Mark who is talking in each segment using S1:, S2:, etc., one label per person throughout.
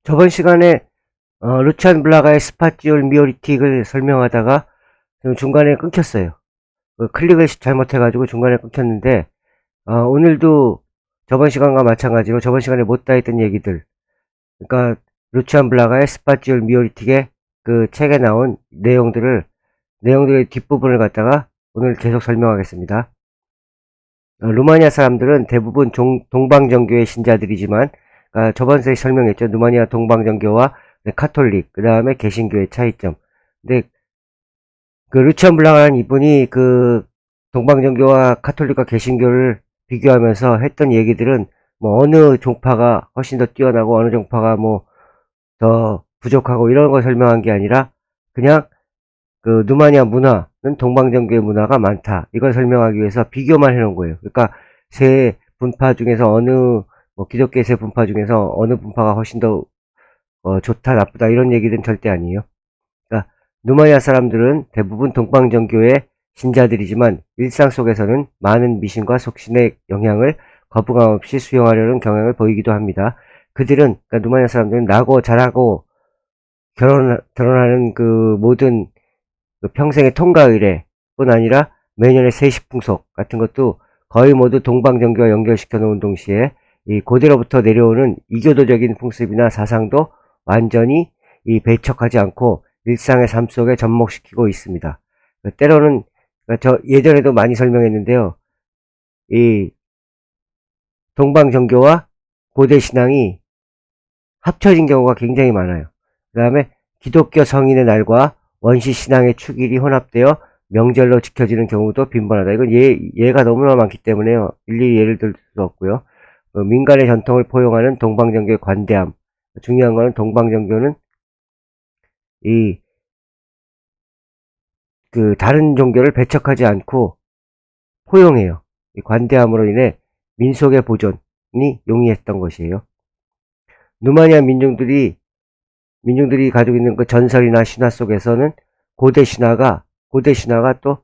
S1: 저번 시간에 루치안 블라가의 스파티올 미오리틱을 설명하다가 좀 중간에 끊겼어요. 클릭을 잘못해가지고 중간에 끊겼는데 오늘도 저번 시간과 마찬가지로 저번 시간에 못다 했던 얘기들, 그러니까 루치안 블라가의 스파티올 미오리틱의 그 책에 나온 내용들의 뒷부분을 갖다가 오늘 계속 설명하겠습니다. 루마니아 사람들은 대부분 동방정교의 신자들이지만, 저번 주에 설명했죠. 루마니아 동방정교와 카톨릭, 그 다음에 개신교의 차이점. 근데 그 루치안 블랑라는 이분이 그 동방정교와 카톨릭과 개신교를 비교하면서 했던 얘기들은 뭐 어느 종파가 훨씬 더 뛰어나고 어느 종파가 뭐 더 부족하고 이런 걸 설명한 게 아니라, 그냥 그 루마니아 문화는 동방정교의 문화가 많다, 이걸 설명하기 위해서 비교만 해놓은 거예요. 그러니까 세 분파 중에서 뭐 기독교의 세 분파 중에서 어느 분파가 훨씬 더 좋다 나쁘다 이런 얘기는 절대 아니에요. 그러니까 루마니아 사람들은 대부분 동방정교의 신자들이지만 일상 속에서는 많은 미신과 속신의 영향을 거부감 없이 수용하려는 경향을 보이기도 합니다. 그러니까 루마니아 사람들은 나고 자라고 결혼하는 그 모든 그 평생의 통가 의례뿐 아니라 매년의 세시풍속 같은 것도 거의 모두 동방정교와 연결시켜 놓은 동시에 이 고대로부터 내려오는 이교도적인 풍습이나 사상도 완전히 배척하지 않고 일상의 삶 속에 접목시키고 있습니다. 때로는, 저 예전에도 많이 설명했는데요. 이 동방정교와 고대신앙이 합쳐진 경우가 굉장히 많아요. 그 다음에 기독교 성인의 날과 원시신앙의 축일이 혼합되어 명절로 지켜지는 경우도 빈번하다. 이건 예가 너무나 많기 때문에요. 일일이 예를 들 수 없고요. 민간의 전통을 포용하는 동방정교의 관대함. 중요한 거는 동방정교는 다른 종교를 배척하지 않고 포용해요. 이 관대함으로 인해 민속의 보존이 용이했던 것이에요. 루마니아 민중들이 가지고 있는 그 전설이나 신화 속에서는 고대 신화가 또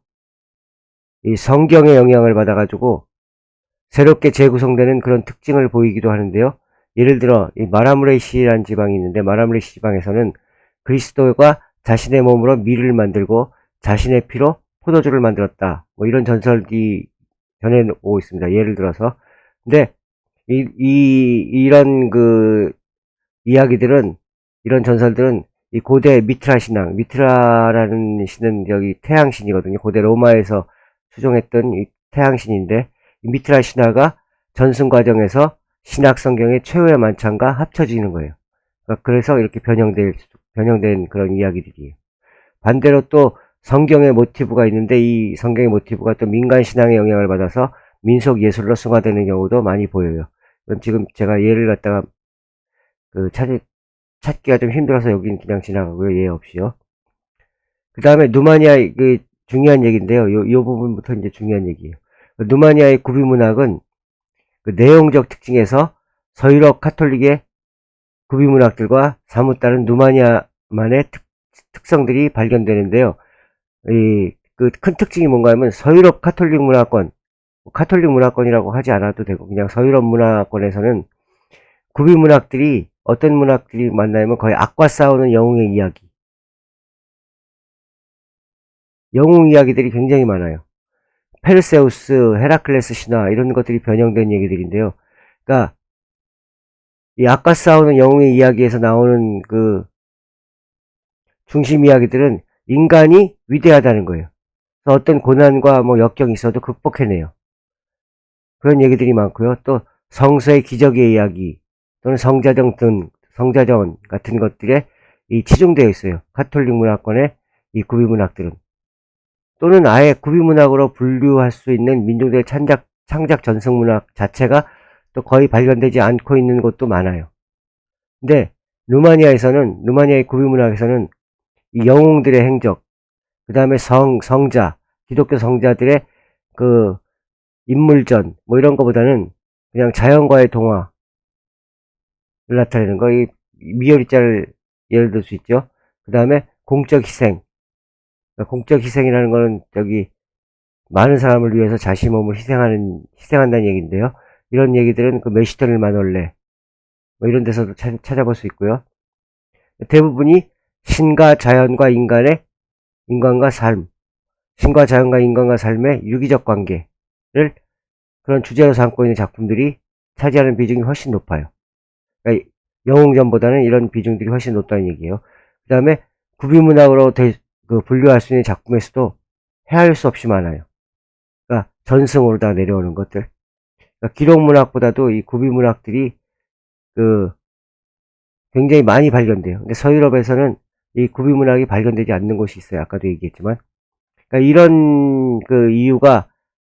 S1: 이 성경의 영향을 받아가지고 새롭게 재구성되는 그런 특징을 보이기도 하는데요. 예를 들어 이 마라무레시라는 지방이 있는데, 마라무레시 지방에서는 그리스도가 자신의 몸으로 밀을 만들고 자신의 피로 포도주를 만들었다, 뭐 이런 전설이 전해오고 있습니다. 예를 들어서. 근데 이런 그 이야기들은, 이런 전설들은 이 고대 미트라 신앙, 미트라라는 신은 여기 태양신이거든요. 고대 로마에서 수종했던 이 태양신인데, 이 미트라 신화가 전승 과정에서 신학 성경의 최후의 만찬과 합쳐지는 거예요. 그래서 이렇게 변형된 그런 이야기들이에요. 반대로 또 성경의 모티브가 있는데, 이 성경의 모티브가 또 민간 신앙의 영향을 받아서 민속 예술로 승화되는 경우도 많이 보여요. 그럼 지금 제가 예를 갖다가 그 찾기가 좀 힘들어서 여기는 그냥 지나가고요. 예 없이요. 그 다음에 루마니아의 그 중요한 얘기인데요. 요 부분부터 이제 중요한 얘기예요. 루마니아의 구비문학은 그 내용적 특징에서 서유럽 카톨릭의 구비문학들과 사뭇 다른 루마니아만의 특성들이 발견되는데요. 그 큰 특징이 뭔가 하면, 서유럽 카톨릭 문화권, 카톨릭 문화권이라고 하지 않아도 되고 그냥 서유럽 문화권에서는 구비문학들이, 어떤 문학들이 만나면 거의 악과 싸우는 영웅 이야기들이 굉장히 많아요. 페르세우스, 헤라클레스 신화 이런 것들이 변형된 얘기들인데요. 그러니까 이 악과 싸우는 영웅의 이야기에서 나오는 그 중심 이야기들은 인간이 위대하다는 거예요. 어떤 고난과 뭐 역경이 있어도 극복해내요. 그런 얘기들이 많고요. 또 성서의 기적의 이야기 또는 성자전 같은 것들에 치중되어 있어요. 가톨릭 문화권의 이 구비문학들은. 또는 아예 구비문학으로 분류할 수 있는 민족들의 창작 전승문학 자체가 또 거의 발견되지 않고 있는 곳도 많아요. 근데 루마니아의 구비문학에서는 이 영웅들의 행적, 그 다음에 성자, 기독교 성자들의 그 인물전, 뭐 이런 거보다는 그냥 자연과의 동화를 나타내는 거, 이 미어리자를 예를 들 수 있죠. 그 다음에 공적 희생. 공적 희생이라는 거는 저기 많은 사람을 위해서 자신 몸을 희생한다는 얘기인데요. 이런 얘기들은 그 메시터를 마놀레, 뭐 이런 데서도 찾아볼 수 있고요. 대부분이 신과 자연과 인간과 삶, 신과 자연과 인간과 삶의 유기적 관계를 그런 주제로 삼고 있는 작품들이 차지하는 비중이 훨씬 높아요. 그러니까 영웅전보다는 이런 비중들이 훨씬 높다는 얘기예요. 그 다음에 구비문학으로 분류할 수 있는 작품의 수도 헤아릴 수 없이 많아요. 그러니까 전승으로 다 내려오는 것들. 그러니까 기록문학보다도 이 구비문학들이 굉장히 많이 발견돼요. 근데 서유럽에서는 이 구비문학이 발견되지 않는 곳이 있어요. 아까도 얘기했지만. 그러니까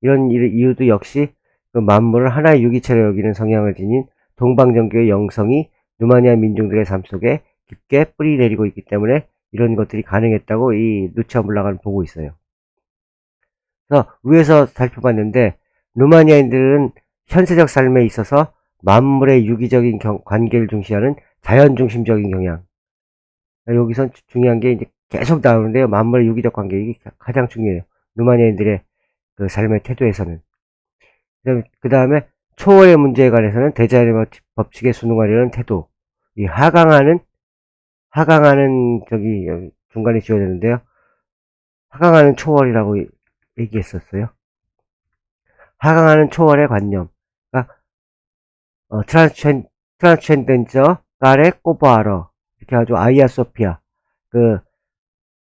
S1: 이런 이유도 역시 그 만물을 하나의 유기체로 여기는 성향을 지닌 동방정교의 영성이 루마니아 민중들의 삶 속에 깊게 뿌리 내리고 있기 때문에 이런 것들이 가능했다고 이 루치아 블라가는 보고 있어요. 그래서 위에서 살펴봤는데 루마니아인들은 현세적 삶에 있어서 만물의 유기적인 관계를 중시하는 자연 중심적인 경향. 여기선 중요한 게 이제 계속 나오는데요. 만물의 유기적 관계 이게 가장 중요해요. 루마니아인들의 그 삶의 태도에서는. 그 다음에 초월의 문제에 관해서는 대자연의 법칙에 순응하려는 태도. 이 하강하는 여기 중간에 지어야 되는데요. 하강하는 초월이라고 얘기했었어요. 하강하는 초월의 관념. 그러니까 트란스챈덴저 가레 꼬바러 이렇게 아주 아이아 소피아 그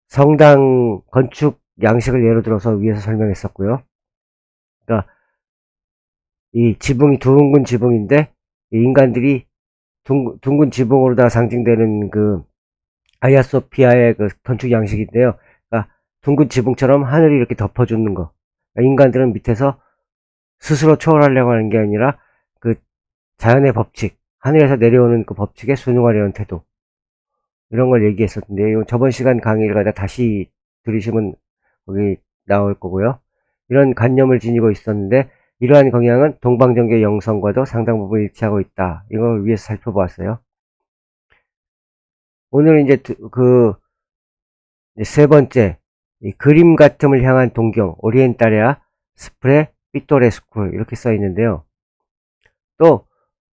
S1: 성당 건축 양식을 예로 들어서 위에서 설명했었고요. 그러니까 이 지붕이 둥근 지붕인데 인간들이 둥근 지붕으로다 상징되는 그 아이아 소피아의 그 건축 양식인데요. 그러니까 둥근 지붕처럼 하늘이 이렇게 덮어주는 거. 그러니까 인간들은 밑에서 스스로 초월하려고 하는 게 아니라 그 자연의 법칙, 하늘에서 내려오는 그 법칙에 순응하려는 태도. 이런 걸 얘기했었는데, 이건 저번 시간 강의를 가다 다시 들으시면 거기 나올 거고요. 이런 관념을 지니고 있었는데, 이러한 경향은 동방정교의 영성과도 상당 부분 일치하고 있다. 이걸 위해서 살펴보았어요. 오늘은 이제 세 번째, 이 그림 같음을 향한 동경, 오리엔탈레아 스프레 피토레스쿨 이렇게 써 있는데요. 또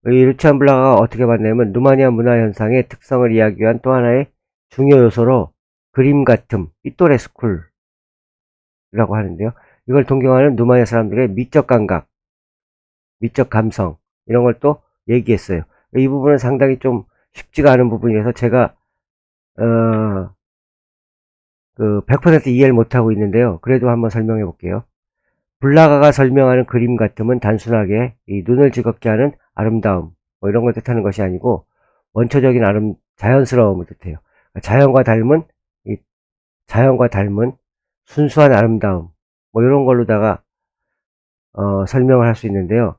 S1: 이 루치안 블라가가 어떻게 봤냐면 루마니아 문화 현상의 특성을 이야기한 또 하나의 중요 요소로 그림 같음, 피토레스쿨이라고 하는데요. 이걸 동경하는 루마니아 사람들의 미적 감각, 미적 감성 이런 걸 또 얘기했어요. 이 부분은 상당히 좀 쉽지가 않은 부분이라서 제가 100% 이해를 못하고 있는데요. 그래도 한번 설명해 볼게요. 블라가가 설명하는 그림 같음은 단순하게 이 눈을 즐겁게 하는 아름다움 뭐 이런 걸 뜻하는 것이 아니고 원초적인 자연스러움을 뜻해요. 자연과 닮은 순수한 아름다움 뭐 이런 걸로다가 설명을 할 수 있는데요.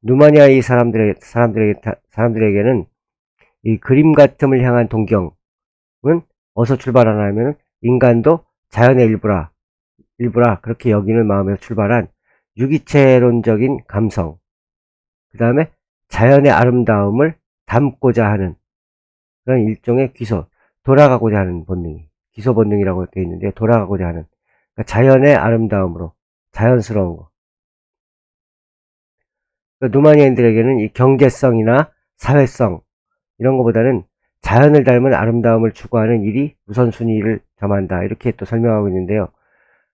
S1: 루마니아의 사람들에게는 이 그림 같음을 향한 동경은 어디서 출발하냐면 인간도 자연의 일부라 그렇게 여기는 마음에서 출발한 유기체론적인 감성, 그 다음에 자연의 아름다움을 담고자 하는 그런 일종의 돌아가고자 하는 본능이 기소 본능이라고 되어 있는데 돌아가고자 하는 그러니까 자연의 아름다움으로 자연스러운 거. 그러니까 루마니아인들에게는 이 경제성이나 사회성 이런 것보다는 자연을 닮은 아름다움을 추구하는 일이 우선순위를 점한다 이렇게 또 설명하고 있는데요.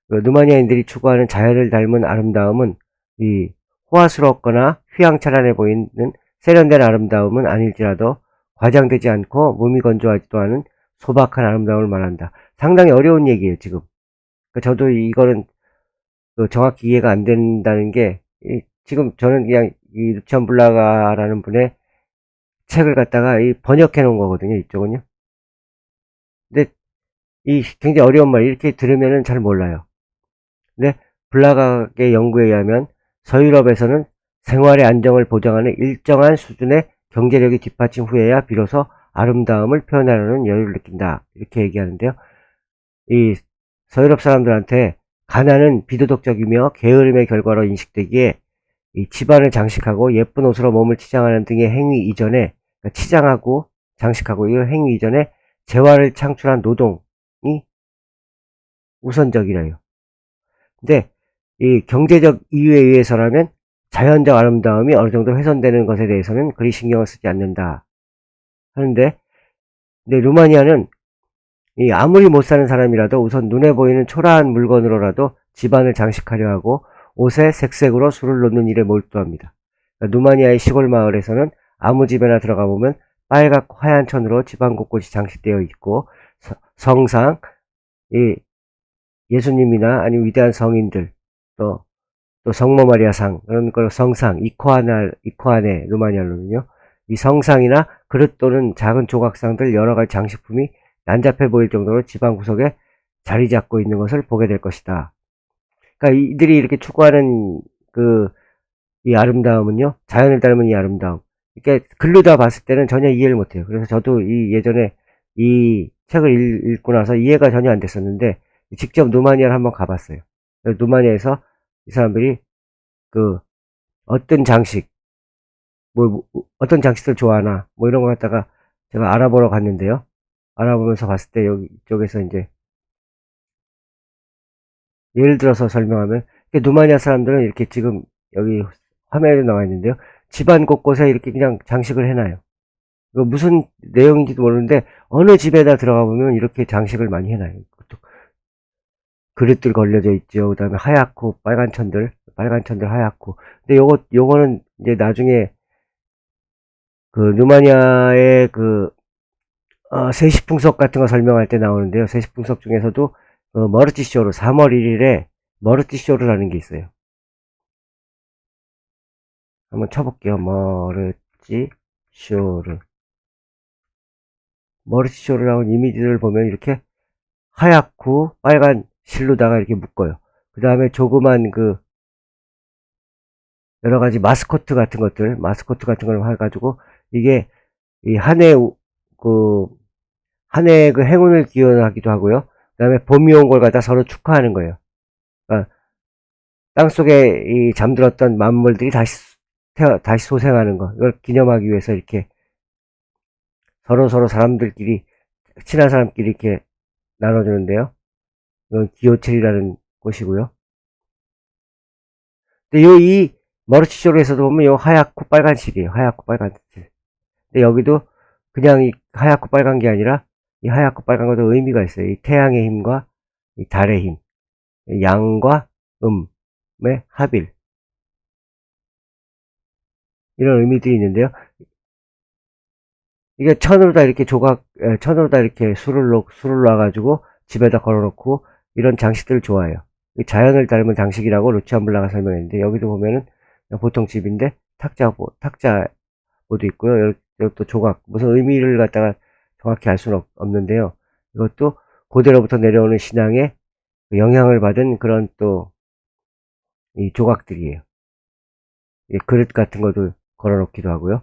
S1: 루마니아인들이 추구하는 자연을 닮은 아름다움은 이 호화스럽거나 휘황찬란해 보이는 세련된 아름다움은 아닐지라도 과장되지 않고 몸이 건조하지도 않은 소박한 아름다움을 말한다. 상당히 어려운 얘기예요, 지금. 그러니까 저도 이거는 정확히 이해가 안 된다는 게 지금 저는 그냥 이 루치안 블라가라는 분의 책을 갖다가 번역해 놓은 거거든요, 이쪽은요. 근데 이 굉장히 어려운 말 이렇게 들으면은 잘 몰라요. 근데 블라각의 연구에 의하면 서유럽에서는 생활의 안정을 보장하는 일정한 수준의 경제력이 뒷받침 후에야 비로소 아름다움을 표현하려는 여유를 느낀다. 이렇게 얘기하는데요. 이 서유럽 사람들한테 가난은 비도덕적이며 게으름의 결과로 인식되기에 이 집안을 장식하고 예쁜 옷으로 몸을 치장하는 등의 행위 이전에 그러니까 치장하고 장식하고 이런 행위 이전에 재화를 창출한 노동이 우선적이래요. 근데 이 경제적 이유에 의해서라면 자연적 아름다움이 어느 정도 훼손되는 것에 대해서는 그리 신경을 쓰지 않는다. 하는데, 근데 루마니아는 이 아무리 못 사는 사람이라도 우선 눈에 보이는 초라한 물건으로라도 집안을 장식하려 하고 옷에 색색으로 술을 놓는 일에 몰두합니다. 그러니까 루마니아의 시골 마을에서는 아무 집에나 들어가 보면 빨갛고 하얀 천으로 집안 곳곳이 장식되어 있고 성상, 이 예수님이나 아니면 위대한 성인들, 또 성모 마리아상, 그런 걸 성상, 이코아네 루마니아로는요. 이 성상이나 그릇 또는 작은 조각상들 여러 가지 장식품이 난잡해 보일 정도로 집안 구석에 자리 잡고 있는 것을 보게 될 것이다. 그러니까 이들이 이렇게 추구하는 이 아름다움은요, 자연을 닮은 이 아름다움. 이렇게 글로 다 봤을 때는 전혀 이해를 못해요. 그래서 저도 예전에 이 책을 읽고 나서 이해가 전혀 안 됐었는데, 직접 루마니아를 한번 가봤어요. 루마니아에서 이 사람들이 어떤 장식, 어떤 장식들 좋아하나, 뭐 이런 거 갖다가 제가 알아보러 갔는데요. 알아보면서 봤을 때 여기 이쪽에서 이제 예를 들어서 설명하면, 루마니아 사람들은 이렇게 지금 여기 화면에 나와 있는데요. 집안 곳곳에 이렇게 그냥 장식을 해놔요. 이거 무슨 내용인지도 모르는데 어느 집에다 들어가 보면 이렇게 장식을 많이 해놔요. 그릇들 걸려져 있죠. 그 다음에 하얗고 빨간 천들 하얗고. 근데 요거는 이제 나중에 루마니아의 세시풍속 같은 거 설명할 때 나오는데요. 세시풍속 중에서도 머르티쇼르 3월 1일에 머르티쇼르라는 게 있어요. 한번 쳐볼게요. 머르티쇼르라는 이미지를 보면 이렇게 하얗고 빨간 실로다가 이렇게 묶어요. 그 다음에 조그만 여러 가지 마스코트 같은 걸 해가지고 이게 이 한 해의 행운을 기원하기도 하고요. 그 다음에 봄이 온 걸 갖다 서로 축하하는 거예요. 그러니까 땅속에 이 잠들었던 만물들이 다시 소생하는 거. 이걸 기념하기 위해서 이렇게 서로 사람들끼리, 친한 사람끼리 이렇게 나눠주는데요. 이건 기호첼이라는 곳이고요. 근데 이 머르치쇼르에서도 보면 요 하얗고 빨간색이에요. 하얗고 빨간색. 근데 여기도 그냥 이 하얗고 빨간 게 아니라 이 하얗고 빨간 것도 의미가 있어요. 이 태양의 힘과 이 달의 힘, 양과 음의 합일, 이런 의미들이 있는데요. 이게 천으로 다 이렇게 술을 놔가지고 집에다 걸어놓고 이런 장식들을 좋아해요. 자연을 닮은 장식이라고 루치안 블라가 설명했는데, 여기도 보면은 보통 집인데 탁자보도 있고요. 여기 또 조각, 무슨 의미를 갖다가 정확히 알 수는 없는데요. 이것도 고대로부터 내려오는 신앙의 영향을 받은 그런 또 이 조각들이에요. 이 그릇 같은 것도 걸어놓기도 하고요.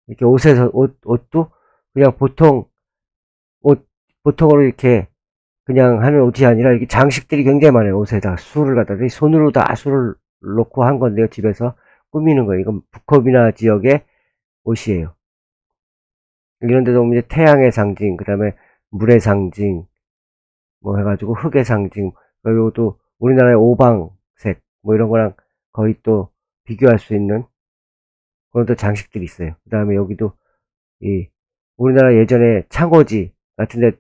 S1: 이렇게 옷도 그냥 보통으로 이렇게 그냥 하는 옷이 아니라 이렇게 장식들이 굉장히 많아요. 옷에다 술을 갖다가 손으로 다 술을 놓고 한 건데요. 집에서 꾸미는 거예요. 이건 부코비나 지역의 옷이에요. 이런 데도 보면 이제 태양의 상징, 그 다음에 물의 상징, 뭐 해가지고 흙의 상징, 그리고 또 우리나라의 오방색, 뭐 이런 거랑 거의 또 비교할 수 있는 그런 또 장식들이 있어요. 그 다음에 여기도 우리나라 예전에 창호지 같은데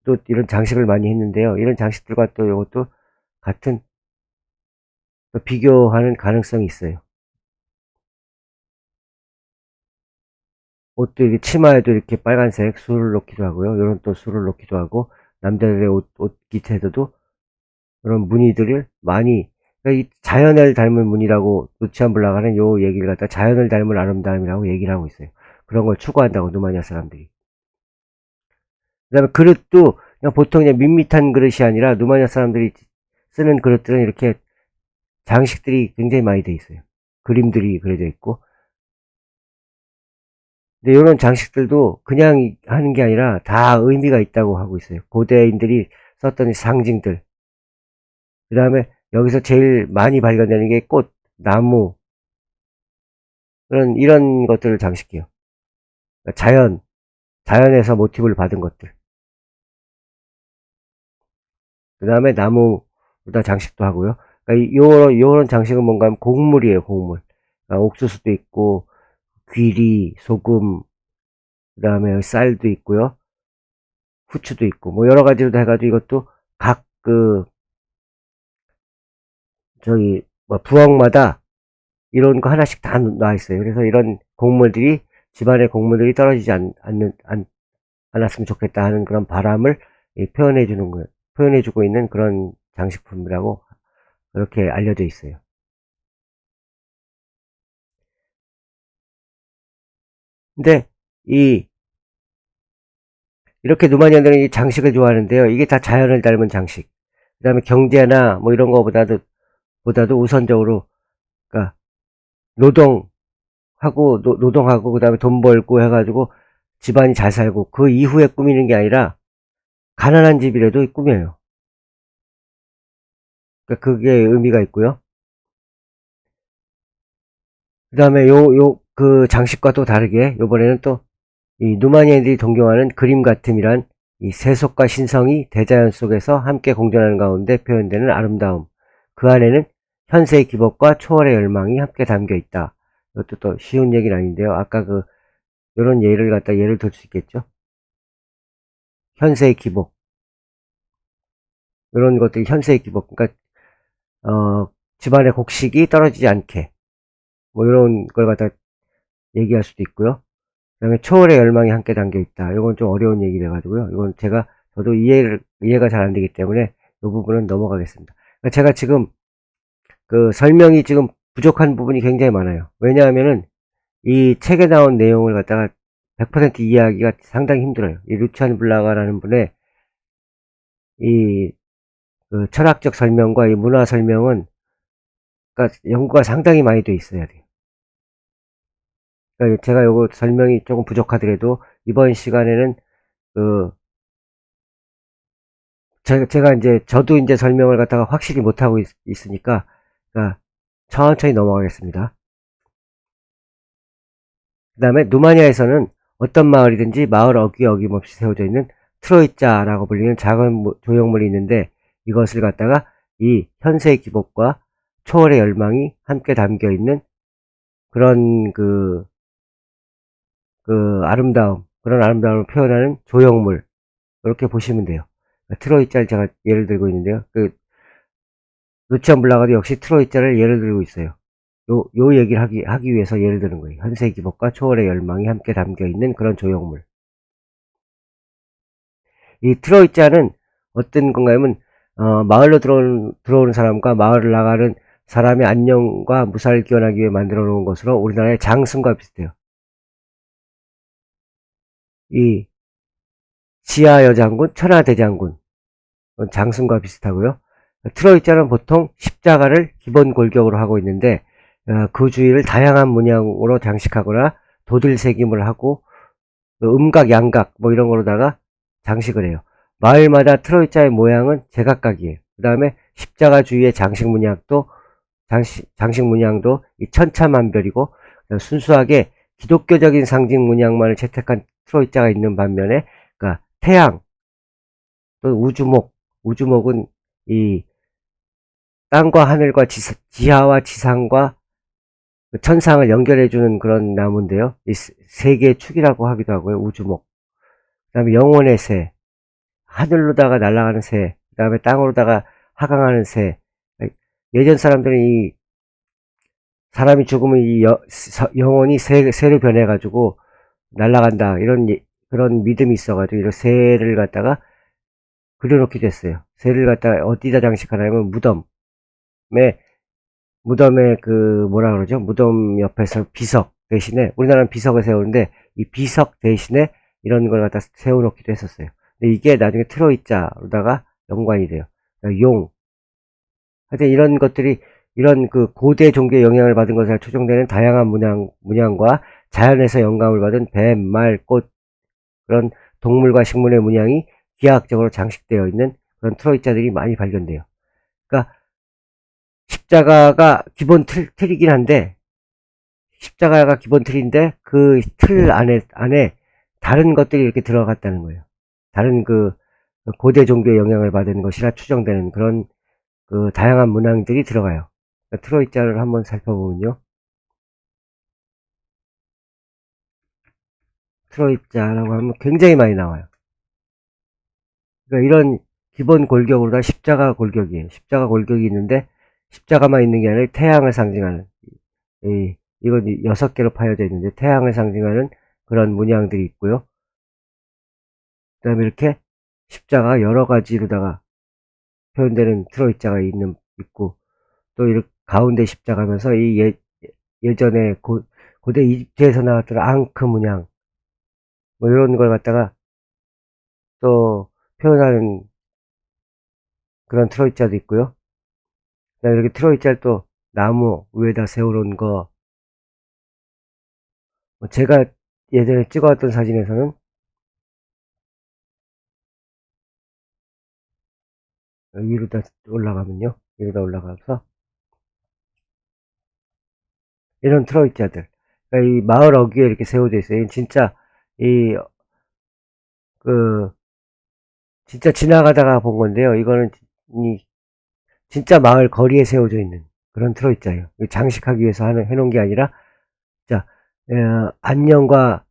S1: 또 이런 장식을 많이 했는데요. 이런 장식들과 또 이것도 같은 또 비교하는 가능성이 있어요. 옷도 이렇게 치마에도 이렇게 빨간색 술을 놓기도 하고요. 이런 또 술을 놓기도 하고, 남자들의 옷 깃에도 그런 무늬들을 많이, 그러니까 이 자연을 닮은 무늬라고 루치안 블라가는 요 얘기를 갖다 자연을 닮은 아름다움이라고 얘기를 하고 있어요. 그런 걸 추구한다고 루마니아 사람들이. 그 다음에 그릇도 그냥 보통 그냥 밋밋한 그릇이 아니라 루마니아 사람들이 쓰는 그릇들은 이렇게 장식들이 굉장히 많이 돼 있어요. 그림들이 그려져 있고. 근데 이런 장식들도 그냥 하는 게 아니라 다 의미가 있다고 하고 있어요. 고대인들이 썼던 상징들. 그 다음에 여기서 제일 많이 발견되는 게 꽃, 나무, 이런 것들을 장식해요. 그러니까 자연에서 모티브를 받은 것들. 그 다음에 나무보다 장식도 하고요. 그러니까 요런 장식은 뭔가 하면 곡물이에요, 곡물. 그러니까 옥수수도 있고, 귀리, 소금, 그 다음에 쌀도 있고요. 후추도 있고, 뭐 여러 가지로 해가지고 이것도 각 저기, 뭐 부엌마다 이런 거 하나씩 다 나와 있어요. 그래서 이런 곡물들이, 집안의 곡물들이 떨어지지 않았으면 좋겠다 하는 그런 바람을 표현해주고 있는 그런 장식품이라고 그렇게 알려져 있어요. 근데, 이렇게 노마니아들은 이 장식을 좋아하는데요. 이게 다 자연을 닮은 장식. 그 다음에 경제나 뭐 이런 거보다도 우선적으로, 그러니까 노동하고, 그 다음에 돈 벌고 해가지고 집안이 잘 살고, 그 이후에 꾸미는 게 아니라, 가난한 집이라도 꾸며요. 그러니까 그게 의미가 있고요. 그 다음에 그 장식과 또 다르게, 요번에는 또, 이 누마니아인들이 동경하는 그림 같음이란 이 세속과 신성이 대자연 속에서 함께 공존하는 가운데 표현되는 아름다움. 그 안에는 현세의 기복과 초월의 열망이 함께 담겨 있다. 이것도 또 쉬운 얘기는 아닌데요. 아까 요런 예를 갖다 예를 들 수 있겠죠. 현세의 기복. 이런 것들이 현세의 기복. 그러니까, 집안의 곡식이 떨어지지 않게. 뭐 이런 걸 갖다 얘기할 수도 있고요. 그 다음에 초월의 열망이 함께 담겨 있다. 이건 좀 어려운 얘기를 해가지고요. 이건 저도 이해가 잘 안 되기 때문에 이 부분은 넘어가겠습니다. 그러니까 제가 지금 설명이 지금 부족한 부분이 굉장히 많아요. 왜냐하면은 이 책에 나온 내용을 갖다가 100% 이해하기가 상당히 힘들어요. 이 루치안 블라가라는 분의 이 철학적 설명과 이 문화 설명은, 그러니까 연구가 상당히 많이 돼 있어야 돼요. 그러니까 제가 요거 설명이 조금 부족하더라도 이번 시간에는 그 제가 이제 저도 이제 설명을 갖다가 확실히 못하고 있으니까, 그러니까 천천히 넘어가겠습니다. 그 다음에 누마니아에서는 어떤 마을이든지 마을 어김없이 세워져 있는 트로이자라고 불리는 작은 조형물이 있는데, 이것을 갖다가 이 현세의 기복과 초월의 열망이 함께 담겨 있는 그런 그런 아름다움을 표현하는 조형물, 그렇게 보시면 돼요. 트로이자를 제가 예를 들고 있는데요. 루치안 블라가도 역시 트로이자를 예를 들고 있어요. 요 얘기를 하기 위해서 예를 드는 거예요. 현세의 기복과 초월의 열망이 함께 담겨 있는 그런 조형물. 이 트로이자는 어떤 건가요? 마을로 들어오는 사람과 마을을 나가는 사람의 안녕과 무사를 기원하기 위해 만들어 놓은 것으로 우리나라의 장승과 비슷해요. 이 지하여장군, 천하대장군, 장승과 비슷하고요. 트로이자는 보통 십자가를 기본 골격으로 하고 있는데, 그 주위를 다양한 문양으로 장식하거나 도들새김을 하고 음각, 양각 뭐 이런 거로다가 장식을 해요. 마을마다 트로이자의 모양은 제각각이에요. 그 다음에 십자가 주위의 장식 문양도 이 천차만별이고, 순수하게 기독교적인 상징 문양만을 채택한 트로이자가 있는 반면에, 그러니까 태양, 또 우주목은 이 땅과 하늘과 지하와 지상과 천상을 연결해주는 그런 나무인데요. 이 세계의 축이라고 하기도 하고요. 우주목. 그 다음에 영혼의 새, 하늘로다가 날아가는 새, 그 다음에 땅으로다가 하강하는 새. 예전 사람들은 사람이 죽으면 영혼이 새로 변해가지고 날아간다. 그런 믿음이 있어가지고 이런 새를 갖다가 그려놓기도 했어요. 새를 갖다가 어디다 장식하냐면 무덤에 뭐라 그러죠? 무덤 옆에서 비석 대신에, 우리나라는 비석을 세우는데, 이 비석 대신에 이런 걸 갖다 세워놓기도 했었어요. 근데 이게 나중에 트로이자로다가 연관이 돼요. 그러니까 하여튼 이런 고대 종교의 영향을 받은 것에 초정되는 다양한 문양과 자연에서 영감을 받은 뱀, 말, 꽃, 그런 동물과 식물의 문양이 기하학적으로 장식되어 있는 그런 트로이자들이 많이 발견돼요. 그러니까 십자가가 기본 틀이긴 한데, 십자가가 기본 틀인데 그 틀 안에 다른 것들이 이렇게 들어갔다는 거예요. 다른 고대 종교의 영향을 받은 것이라 추정되는 그런 다양한 문양들이 들어가요. 트로이자를 한번 살펴보면요. 트로이자라고 하면 굉장히 많이 나와요. 그러니까 이런 기본 골격으로 다 십자가 골격이에요. 십자가 골격이 있는데 십자가만 있는 게 아니라 태양을 상징하는 이건 6개로 파여져 있는데 태양을 상징하는 그런 문양들이 있고요. 그 다음에 이렇게 십자가 여러 가지로다가 표현되는 트로이자가 있고 또 이렇게 가운데 십자가면서 이 예전에 고대 이집트에서 나왔던 앙크 문양 뭐 이런 걸 갖다가 또 표현하는 그런 트로이자도 있고요. 그다음에 이렇게 트로이자를 또 나무 위에다 세워놓은 거 제가 예전에 찍어왔던 사진에서는 위로다 올라가면요. 위로다 올라가서 이런 트로이자들 그러니까 이 마을 어귀에 이렇게 세워져 있어요. 진짜 이 진짜 지나가다가 본 건데요. 이거는 진짜 마을 거리에 세워져 있는 그런 트로이자예요. 장식하기 위해서 해놓은 게 아니라 자 안녕과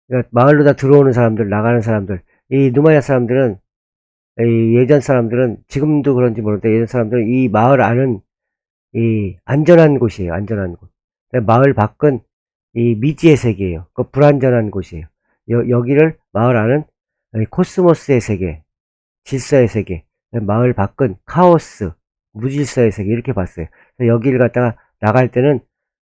S1: 그러니까 마을로 다 들어오는 사람들 나가는 사람들 이 누마냐 사람들은 예전 사람들은 지금도 그런지 모르는데 예전 사람들은 이 마을 안은 이 안전한 곳이에요. 안전한 곳. 마을 밖은 이 미지의 세계예요. 그 불안전한 곳이에요. 여기를 마을 안은 코스모스의 세계, 질서의 세계, 마을 밖은 카오스, 무질서의 세계 이렇게 봤어요. 여기를 갖다가 나갈 때는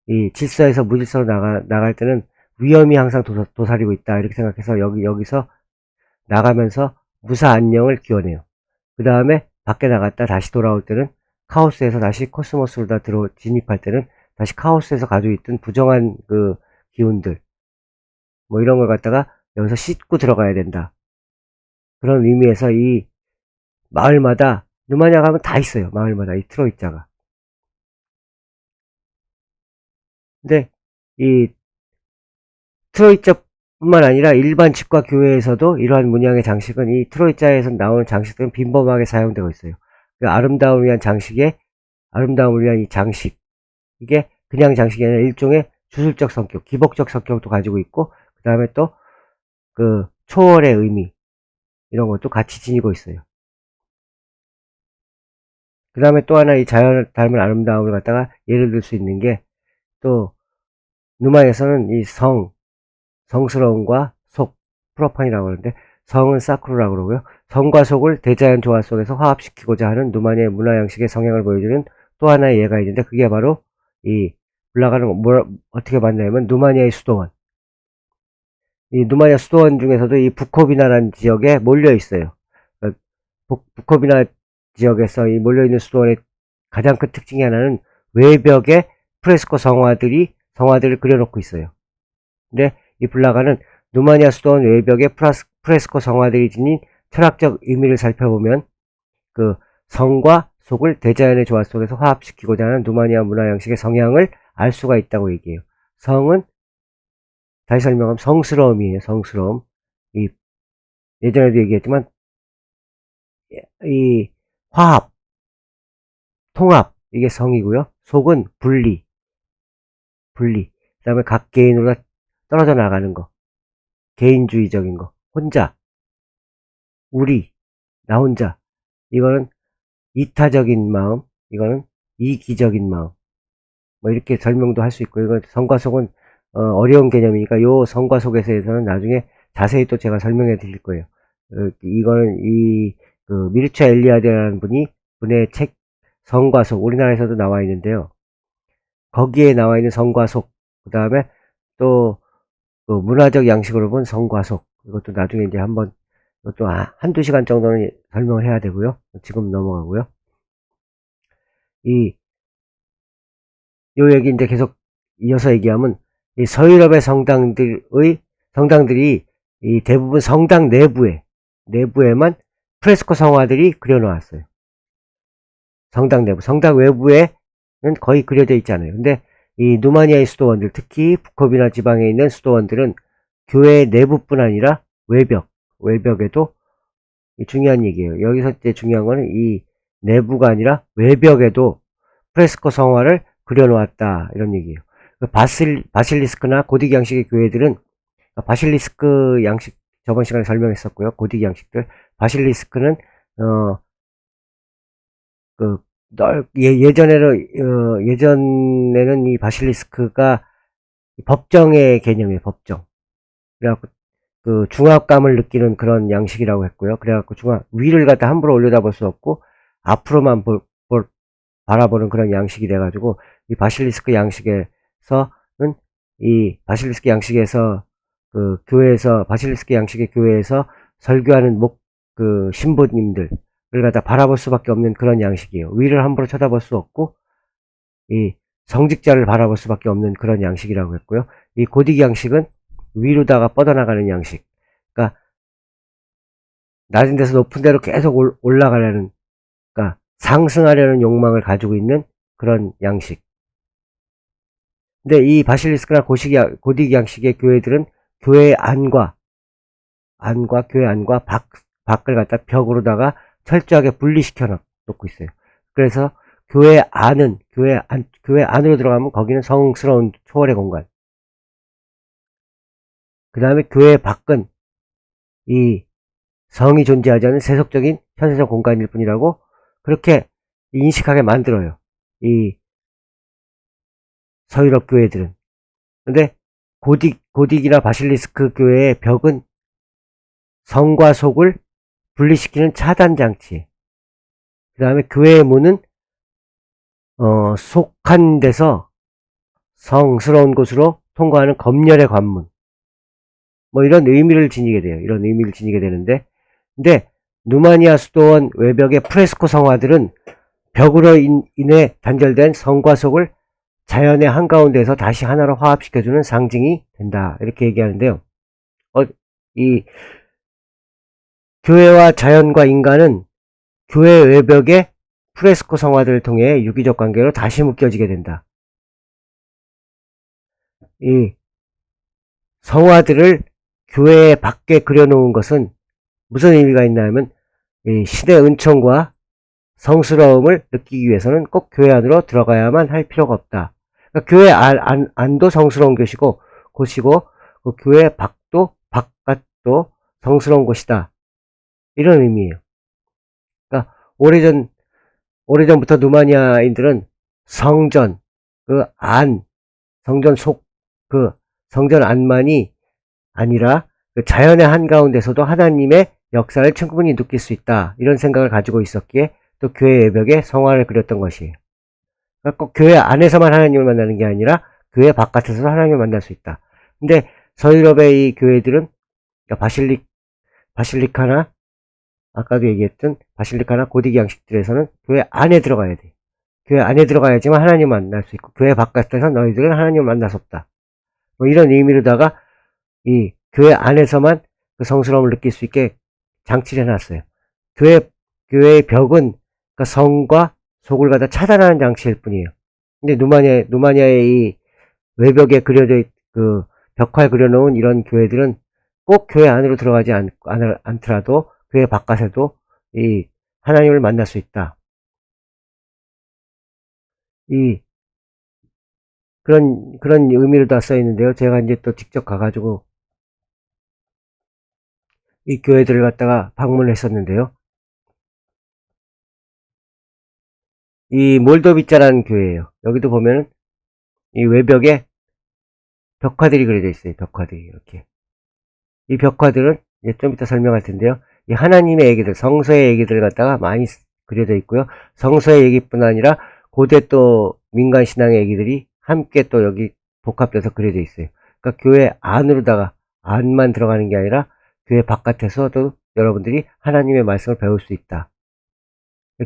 S1: 이 질서에서 무질서로 나갈 때는 위험이 항상 도사리고 있다 이렇게 생각해서 여기서 나가면서 무사 안녕을 기원해요. 그 다음에 밖에 나갔다 다시 돌아올 때는 카오스에서 다시 코스모스로 다 진입할 때는 다시 카오스에서 가지고 있던 부정한 그 기운들 뭐 이런 걸 갖다가 여기서 씻고 들어가야 된다. 그런 의미에서 이 마을마다 누마냐 가면 다 있어요. 마을마다 이 트로이자가. 근데 이 트로이자뿐만 아니라 일반 집과 교회에서도 이러한 문양의 장식은 이 트로이자에서 나오는 장식들은 빈번하게 사용되고 있어요. 그 아름다움을 위한 아름다움을 위한 이 장식 이게 그냥 장식이 아니라 일종의 주술적 성격, 기복적 성격도 가지고 있고 그 다음에 또 그 초월의 의미 이런 것도 같이 지니고 있어요. 그 다음에 또 하나 이 자연을 닮은 아름다움을 갖다가 예를 들 수 있는 게 또 누마에서는 이 성스러움과 속, 프로판이라고 하는데 성은 사쿠르라고 그러고요. 성과 속을 대자연 조화 속에서 화합시키고자 하는 누마니아의 문화 양식의 성향을 보여주는 또 하나의 예가 있는데 그게 바로 이 블라가는 어떻게 봤냐면 누마니아의 수도원. 이 누마니아 수도원 중에서도 이 부코비나라는 지역에 몰려 있어요. 부코비나 지역에서 이 몰려있는 수도원의 가장 큰 특징이 하나는 외벽에 프레스코 성화들을 그려놓고 있어요. 근데 이 블라가는 누마니아 수도원 외벽에 프레스코 성화들이 지닌 철학적 의미를 살펴보면 그 성과 속을 대자연의 조화 속에서 화합시키고자 하는 누마니아 문화 양식의 성향을 알 수가 있다고 얘기해요. 성은 다시 설명하면 성스러움이에요. 성스러움. 예전에도 얘기했지만 이 화합, 통합 이게 성이고요. 속은 분리. 그 다음에 각 개인으로 떨어져 나가는 거. 개인주의적인 거. 혼자. 우리. 나 혼자. 이거는 이타적인 마음. 이거는 이기적인 마음. 뭐 이렇게 설명도 할 수 있고 이건 성과 속은 어려운 개념이니까 요 성과 속에서는 나중에 자세히 또 제가 설명해 드릴 거예요. 이거는 그 미르차 엘리아데라는 분의 책 성과 속 우리나라에서도 나와 있는데요. 거기에 나와 있는 성과 속 그 다음에 또 그 문화적 양식으로 본 성과 속 이것도 나중에 이제 한번 또 한두 시간 정도는 설명을 해야 되고요. 지금 넘어가고요. 요 얘기 이제 계속 이어서 얘기하면 이 서유럽의 성당들이 이 대부분 성당 내부에만 프레스코 성화들이 그려놓았어요. 성당 내부, 성당 외부에는 거의 그려져 있지 않아요. 근데 이 누마니아의 수도원들, 특히 부코비나 지방에 있는 수도원들은 교회 내부뿐 아니라 외벽에도 중요한 얘기예요. 여기서 이제 중요한 거는 이 내부가 아니라 외벽에도 프레스코 성화를 그려놓았다 이런 얘기예요. 바실리스크나 고딕 양식의 교회들은 바실리스크 양식 저번 시간에 설명했었고요. 고딕 양식들. 바실리스크는 그 예전에는 이 바실리스크가 법정의 개념이에요. 법정. 그래갖고 그 중압감을 느끼는 그런 양식이라고 했고요. 그래갖고 위를 갖다 함부로 올려다볼 수 없고 앞으로만 바라보는 그런 양식이 돼가지고 이 바실리스크 양식에서는 이 바실리스크 양식에서 그 교회에서 바실리스크 양식의 교회에서 설교하는 그 신부님들을 갖다 바라볼 수밖에 없는 그런 양식이에요. 위를 함부로 쳐다볼 수 없고 이 성직자를 바라볼 수밖에 없는 그런 양식이라고 했고요. 이 고딕 양식은 위로다가 뻗어나가는 양식. 그러니까 낮은 데서 높은 데로 계속 올라가려는, 그러니까 상승하려는 욕망을 가지고 있는 그런 양식. 근데 이 바실리스크나 고딕 양식의 교회들은 교회 교회 안과 밖을 갖다 벽으로다가 철저하게 분리시켜 놓고 있어요. 그래서 교회 안으로 들어가면 거기는 성스러운 초월의 공간. 그 다음에 교회 밖은 이 성이 존재하지 않은 세속적인 현세적 공간일 뿐이라고 그렇게 인식하게 만들어요. 이 서유럽 교회들은. 근데 고딕이나 바실리스크 교회의 벽은 성과 속을 분리시키는 차단 장치. 그 다음에 교회의 문은 속한 데서 성스러운 곳으로 통과하는 검열의 관문. 뭐 이런 의미를 지니게 돼요. 이런 의미를 지니게 되는데, 근데 누마니아 수도원 외벽의 프레스코 성화들은 벽으로 인해 단절된 성과 속을 자연의 한가운데에서 다시 하나로 화합시켜주는 상징이 된다. 이렇게 얘기하는데요. 이 교회와 자연과 인간은 교회 외벽의 프레스코 성화들을 통해 유기적 관계로 다시 묶여지게 된다. 이 성화들을 교회 밖에 그려놓은 것은 무슨 의미가 있나 하면 이 신의 은총과 성스러움을 느끼기 위해서는 꼭 교회 안으로 들어가야만 할 필요가 없다. 그러니까 교회 안도 성스러운 곳이고 그 교회 바깥도 성스러운 곳이다. 이런 의미예요. 그러니까 오래전부터 누마니아인들은 성전, 성전 성전 안만이 아니라 그 자연의 한가운데서도 하나님의 역사를 충분히 느낄 수 있다. 이런 생각을 가지고 있었기에 또 교회 외벽에 성화를 그렸던 것이에요. 그러니까 꼭 교회 안에서만 하나님을 만나는 게 아니라 교회 바깥에서도 하나님을 만날 수 있다. 근데 서유럽의 이 교회들은 그러니까 바실리카나 아까도 얘기했던 바실리카나 고딕 양식들에서는 교회 안에 들어가야 돼. 교회 안에 들어가야지만 하나님을 만날 수 있고 교회 바깥에서 너희들은 하나님을 만날 수 없다. 뭐 이런 의미로다가 이 교회 안에서만 그 성스러움을 느낄 수 있게 장치를 해놨어요. 교회의 벽은 그 성과 속을 갖다 차단하는 장치일 뿐이에요. 근데 누마니아의 이 외벽에 그 벽화에 그려놓은 이런 교회들은 꼭 교회 안으로 들어가지 않더라도 교회 바깥에도 이 하나님을 만날 수 있다. 이 그런 의미로 다 써 있는데요. 제가 이제 또 직접 가가지고 이 교회들을 갖다가 방문했었는데요. 이 몰도비자라는 교회예요. 여기도 보면은 이 외벽에 벽화들이 그려져 있어요. 벽화들이 이렇게. 이 벽화들은 이제 좀 이따 설명할 텐데요. 이 하나님의 얘기들, 성서의 얘기들을 갖다가 많이 그려져 있고요. 성서의 얘기뿐 아니라 고대 또 민간 신앙의 얘기들이 함께 또 여기 복합돼서 그려져 있어요. 그러니까 교회 안만 들어가는 게 아니라 교회 바깥에서도 여러분들이 하나님의 말씀을 배울 수 있다.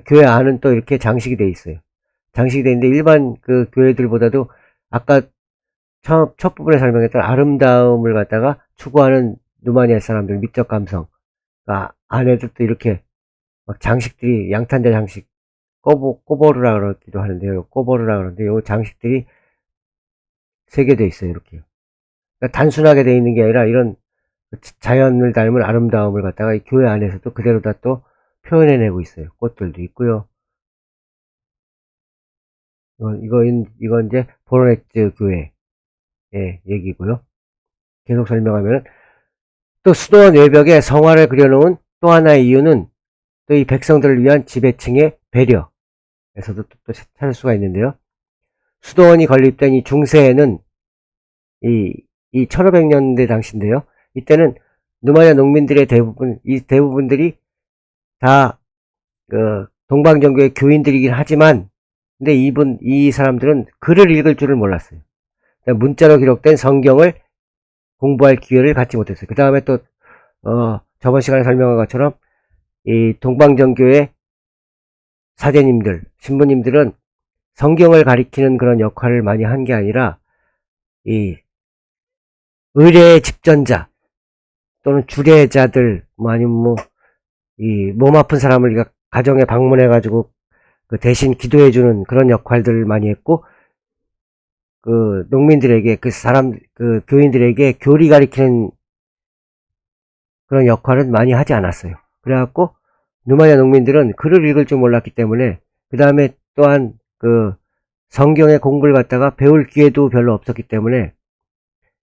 S1: 교회 안은 또 이렇게 장식이 돼 있어요. 장식이 돼 있는데 일반 그 교회들보다도 아까 첫 부분에 설명했던 아름다움을 갖다가 추구하는 누마니아 사람들 미적 감성. 그러니까 안에도 또 이렇게 막 장식들이 양탄자 장식 꼬보르라 그러기도 하는데요. 꼬보르라 그러는데 요 장식들이 새겨져 있어요. 이렇게. 그러니까 단순하게 돼 있는 게 아니라 이런 자연을 닮은 아름다움을 갖다가 이 교회 안에서도 그대로 다 또 표현해내고 있어요. 꽃들도 있고요. 이건 이제 보로네츠 교회의 얘기고요. 계속 설명하면, 또 수도원 외벽에 성화를 그려놓은 또 하나의 이유는 또 이 백성들을 위한 지배층의 배려에서도 또 찾을 수가 있는데요. 수도원이 건립된 이 중세에는 이 1500년대 당시인데요. 이때는 누마냐 농민들의 대부분들이 다 동방정교의 교인들이긴 하지만, 근데 이 사람들은 글을 읽을 줄을 몰랐어요. 문자로 기록된 성경을 공부할 기회를 갖지 못했어요. 그 다음에 또 저번 시간에 설명한 것처럼 이 동방정교의 사제님들, 신부님들은 성경을 가리키는 그런 역할을 많이 한 게 아니라 이 의례의 집전자 또는 주례자들, 아니면 이 몸 아픈 사람을 가정에 방문해가지고 그 대신 기도해주는 그런 역할들을 많이 했고, 그 농민들에게 그 교인들에게 교리 가리키는 그런 역할은 많이 하지 않았어요. 그래갖고 누마냐 농민들은 글을 읽을 줄 몰랐기 때문에, 그 다음에 또한 그 성경의 공부를 갖다가 배울 기회도 별로 없었기 때문에,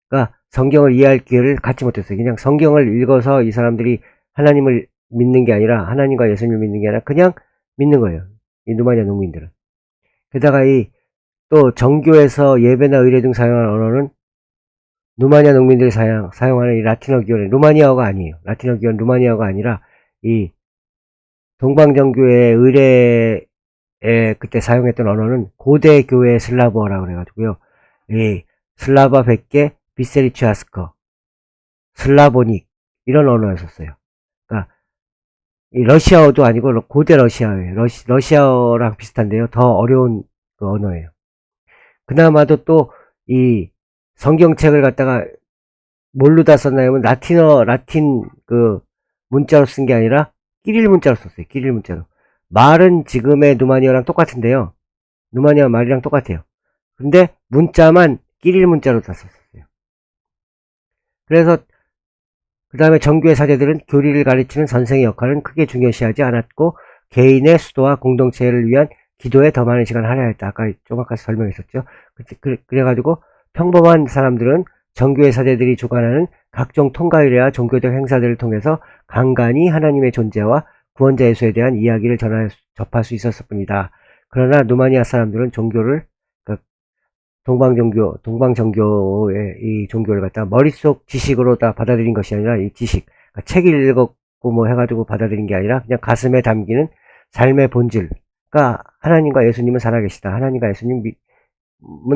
S1: 그러니까 성경을 이해할 기회를 갖지 못했어요. 그냥 성경을 읽어서 이 사람들이 하나님을 믿는 게 아니라, 하나님과 예수님을 믿는 게 아니라 그냥 믿는 거예요. 이 누마냐 농민들은. 게다가 또 정교에서 예배나 의례 등 사용하는 언어는 루마니아 농민들이 사용하는 이 라틴어 기원의 루마니아어가 아니에요. 라틴어 기원 루마니아어가 아니라 이 동방정교의 의례에 그때 사용했던 언어는 고대 교회 슬라브어라고 그래가지고요. 이 슬라바 100개, 비세리치아스커, 슬라보닉 이런 언어였었어요. 그러니까 이 러시아어도 아니고 고대 러시아어예요. 러시아어랑 비슷한데요. 더 어려운 그 언어예요. 그나마도 또 이 성경책을 갖다가 뭘로 다 썼나요? 라틴 그 문자로 쓴 게 아니라 끼릴 문자로 썼어요. 끼릴 문자로. 말은 지금의 누마니아랑 똑같은데요. 누마니아 말이랑 똑같아요. 근데 문자만 끼릴 문자로 다 썼어요. 그래서 그 다음에 정교의 사제들은 교리를 가르치는 선생의 역할은 크게 중요시하지 않았고, 개인의 수도와 공동체를 위한 기도에 더 많은 시간을 할애했다. 아까 설명했었죠. 그래가지고 평범한 사람들은 정교의 사제들이 주관하는 각종 통가의례와 종교적 행사들을 통해서 간간히 하나님의 존재와 구원자 예수에 대한 이야기를 접할 수 있었을 뿐이다. 그러나 누마니아 사람들은 종교를, 동방정교의 이 종교를 갖다가 머릿속 지식으로 다 받아들인 것이 아니라, 이 지식, 책을 읽었고 뭐 해가지고 받아들인 게 아니라 그냥 가슴에 담기는 삶의 본질. 그러니까 하나님과 예수님은 살아계시다. 하나님과 예수님은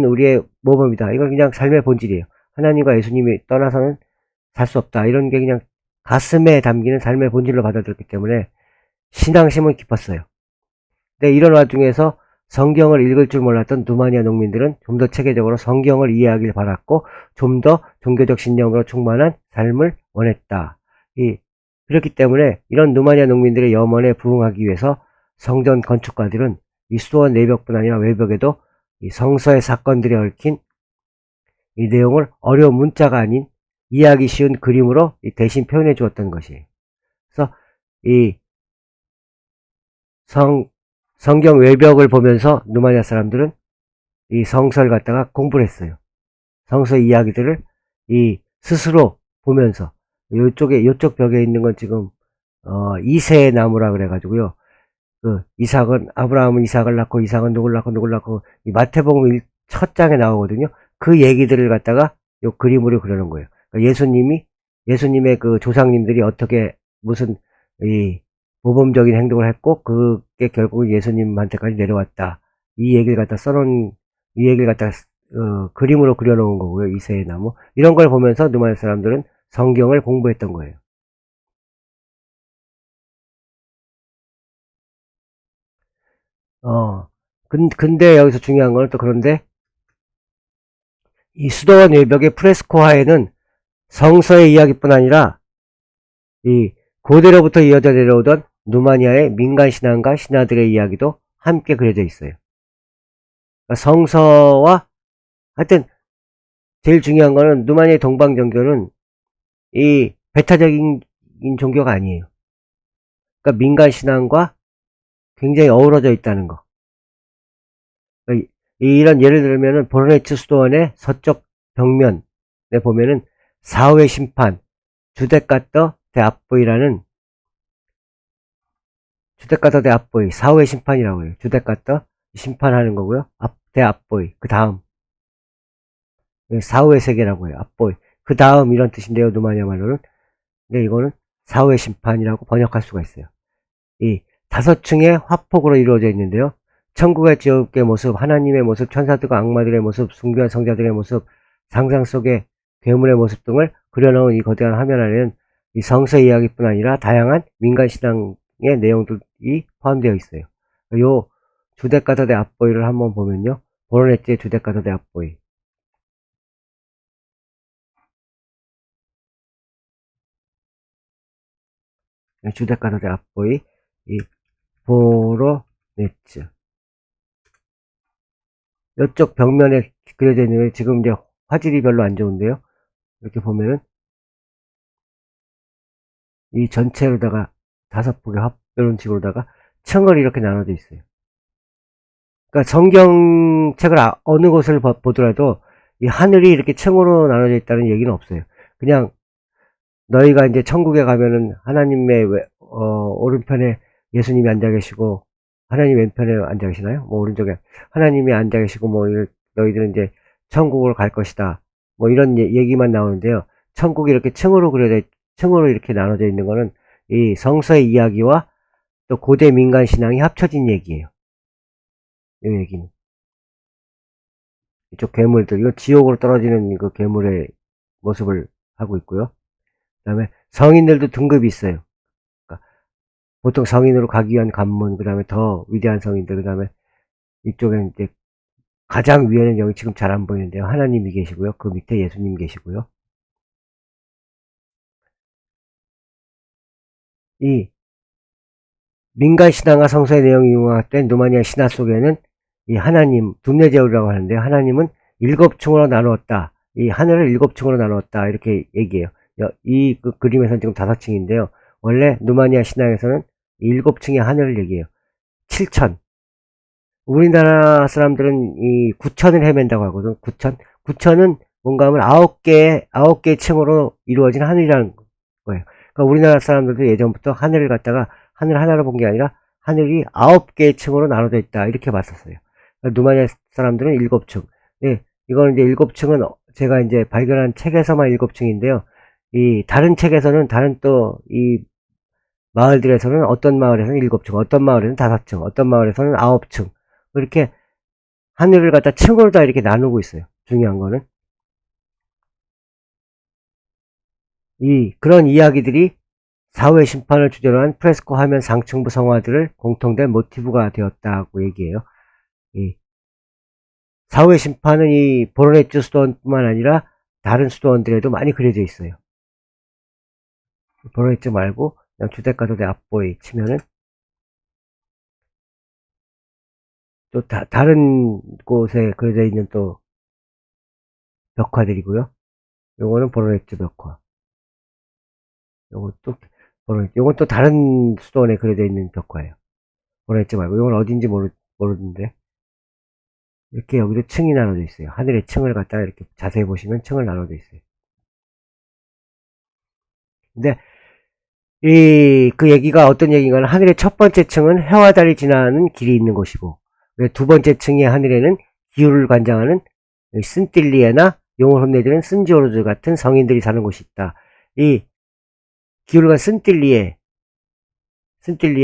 S1: 우리의 모범이다. 이건 그냥 삶의 본질이에요. 하나님과 예수님이 떠나서는 살 수 없다. 이런 게 그냥 가슴에 담기는 삶의 본질로 받아들였기 때문에 신앙심은 깊었어요. 근데 이런 와중에서 성경을 읽을 줄 몰랐던 누마니아 농민들은 좀 더 체계적으로 성경을 이해하길 바랐고, 좀 더 종교적 신념으로 충만한 삶을 원했다. 그렇기 때문에 이런 누마니아 농민들의 염원에 부응하기 위해서 성전 건축가들은 이 수도원 내벽뿐 아니라 외벽에도 이 성서의 사건들이 얽힌 이 내용을 어려운 문자가 아닌 이해하기 쉬운 그림으로 대신 표현해 주었던 것이에요. 그래서 이 성경 외벽을 보면서 누마니아 사람들은 이 성서를 갖다가 공부를 했어요. 성서 이야기들을 스스로 보면서, 요쪽 벽에 있는 건 지금 이새의 나무라 그래가지고요. 아브라함은 이삭을 낳고, 이삭은 누굴 낳고, 이 마태복음 첫 장에 나오거든요. 그 얘기들을 갖다가 요 그림으로 그려놓은 거예요. 그러니까 예수님의 그 조상님들이 어떻게 무슨 모범적인 행동을 했고, 그게 결국 예수님한테까지 내려왔다. 이 얘기를 갖다 그림으로 그려놓은 거고요. 이새의 나무. 이런 걸 보면서 누마니아 사람들은 성경을 공부했던 거예요. 근데 여기서 중요한 건 또, 그런데 이 수도원 외벽의 프레스코화에는 성서의 이야기뿐 아니라 이 고대로부터 이어져 내려오던 누마니아의 민간 신앙과 신하들의 이야기도 함께 그려져 있어요. 그러니까 성서와, 하여튼 제일 중요한 거는 누마니아의 동방정교는 이 배타적인 종교가 아니에요. 그러니까 민간 신앙과 굉장히 어우러져 있다는 거. 이런 예를 들면은 보로네츠 수도원의 서쪽 벽면에 보면은 사후의 심판, 주데카터 대 앞보이라는, 주데카터 대 앞보이, 사후의 심판이라고 해요. 주데카터, 심판하는 거고요. 대 앞보이, 그 다음. 사후의 세계라고 해요. 앞보이. 그 다음 이런 뜻인데요. 누마니아 말로는. 근데 이거는 사후의 심판이라고 번역할 수가 있어요. 이 5층의 화폭으로 이루어져 있는데요. 천국의 지옥의 모습, 하나님의 모습, 천사들과 악마들의 모습, 숭배한 성자들의 모습, 상상 속의 괴물의 모습 등을 그려놓은 이 거대한 화면 안에는 이 성서 이야기뿐 아니라 다양한 민간신앙의 내용들이 포함되어 있어요. 요 주데카더 대 앞보이를 한번 보면요. 보로네츠의 주데카더 대 앞보이. 주데카더 대 앞보이. 이 보로네츠. 이쪽 벽면에 그려져 있는 게 지금 이제 화질이 별로 안 좋은데요. 이렇게 보면은 이 전체로다가 5폭의 이런 식으로다가 층을 이렇게 나눠져 있어요. 그러니까 성경책을 어느 곳을 보더라도 이 하늘이 이렇게 층으로 나눠져 있다는 얘기는 없어요. 그냥 너희가 이제 천국에 가면은 하나님의 오른편에 예수님이 앉아 계시고 하나님 왼편에 앉아 계시나요? 뭐 오른쪽에 하나님이 앉아 계시고 뭐 너희들은 이제 천국을 갈 것이다. 뭐 이런 얘기만 나오는데요. 천국이 이렇게 층으로 이렇게 나눠져 있는 거는 이 성서의 이야기와 또 고대 민간 신앙이 합쳐진 얘기예요. 이 얘기는 이쪽 괴물들, 이거 지옥으로 떨어지는 그 괴물의 모습을 하고 있고요. 그 다음에 성인들도 등급이 있어요. 그러니까 보통 성인으로 가기 위한 관문, 그 다음에 더 위대한 성인들, 그 다음에 이쪽에는 이제 가장 위에는 여기 지금 잘 안 보이는데요. 하나님이 계시고요. 그 밑에 예수님 계시고요. 이 민간 신앙과 성서의 내용이 융합된 누마니아 신화 속에는 이 하나님, 둠네제우라고 하는데 하나님은 7층으로 나누었다. 이 하늘을 7층으로 나누었다. 이렇게 얘기해요. 이 그림에서는 지금 5층인데요. 원래 누마니아 신앙에서는 7층의 하늘을 얘기해요. 7천. 우리나라 사람들은 이 9천을 헤맨다고 하거든. 9천. 9천은 뭔가 하면 9개 층으로 이루어진 하늘이라는 거예요. 그러니까 우리나라 사람들도 예전부터 하늘을 갖다가 하늘 하나로 본 게 아니라 하늘이 9개의 층으로 나눠져 있다. 이렇게 봤었어요. 그러니까 누마니아 사람들은 7층. 네, 이거는 이제 7층은 제가 이제 발견한 책에서만 7층인데요. 이 다른 책에서는 다른 또 이 마을들에서는 어떤 마을에서는 7층, 어떤 마을에서는 5층, 어떤 마을에서는 9층. 이렇게 하늘을 갖다 층으로 다 이렇게 나누고 있어요. 중요한 거는. 그런 이야기들이 사후의 심판을 주제로 한 프레스코 화면 상층부 성화들을 공통된 모티브가 되었다고 얘기해요. 이 사후의 심판은 이 보로네츠 수도원뿐만 아니라 다른 수도원들에도 많이 그려져 있어요. 보로네츠 말고 그냥 주데카더 대 앞보이 치면은 또 다른 곳에 그려져 있는 또 벽화들이고요. 요거는 보로네츠 벽화. 요것도 요건 또 다른 수도원에 그려져 있는 벽화예요. 보로네츠 말고 요건 어딘지 모르는데 이렇게 여기도 층이 나눠져 있어요. 하늘의 층을 갖다가 이렇게 자세히 보시면 층을 나눠져 있어요. 근데 그 얘기가 어떤 얘기인가는 하늘의 첫 번째 층은 해와 달이 지나는 길이 있는 곳이고 두 번째 층의 하늘에는 기후를 관장하는 쓴틸리에나 용을 혼내주는 쓴지오르즈 같은 성인들이 사는 곳이 있다. 이 기후를 관 쓴틸리에,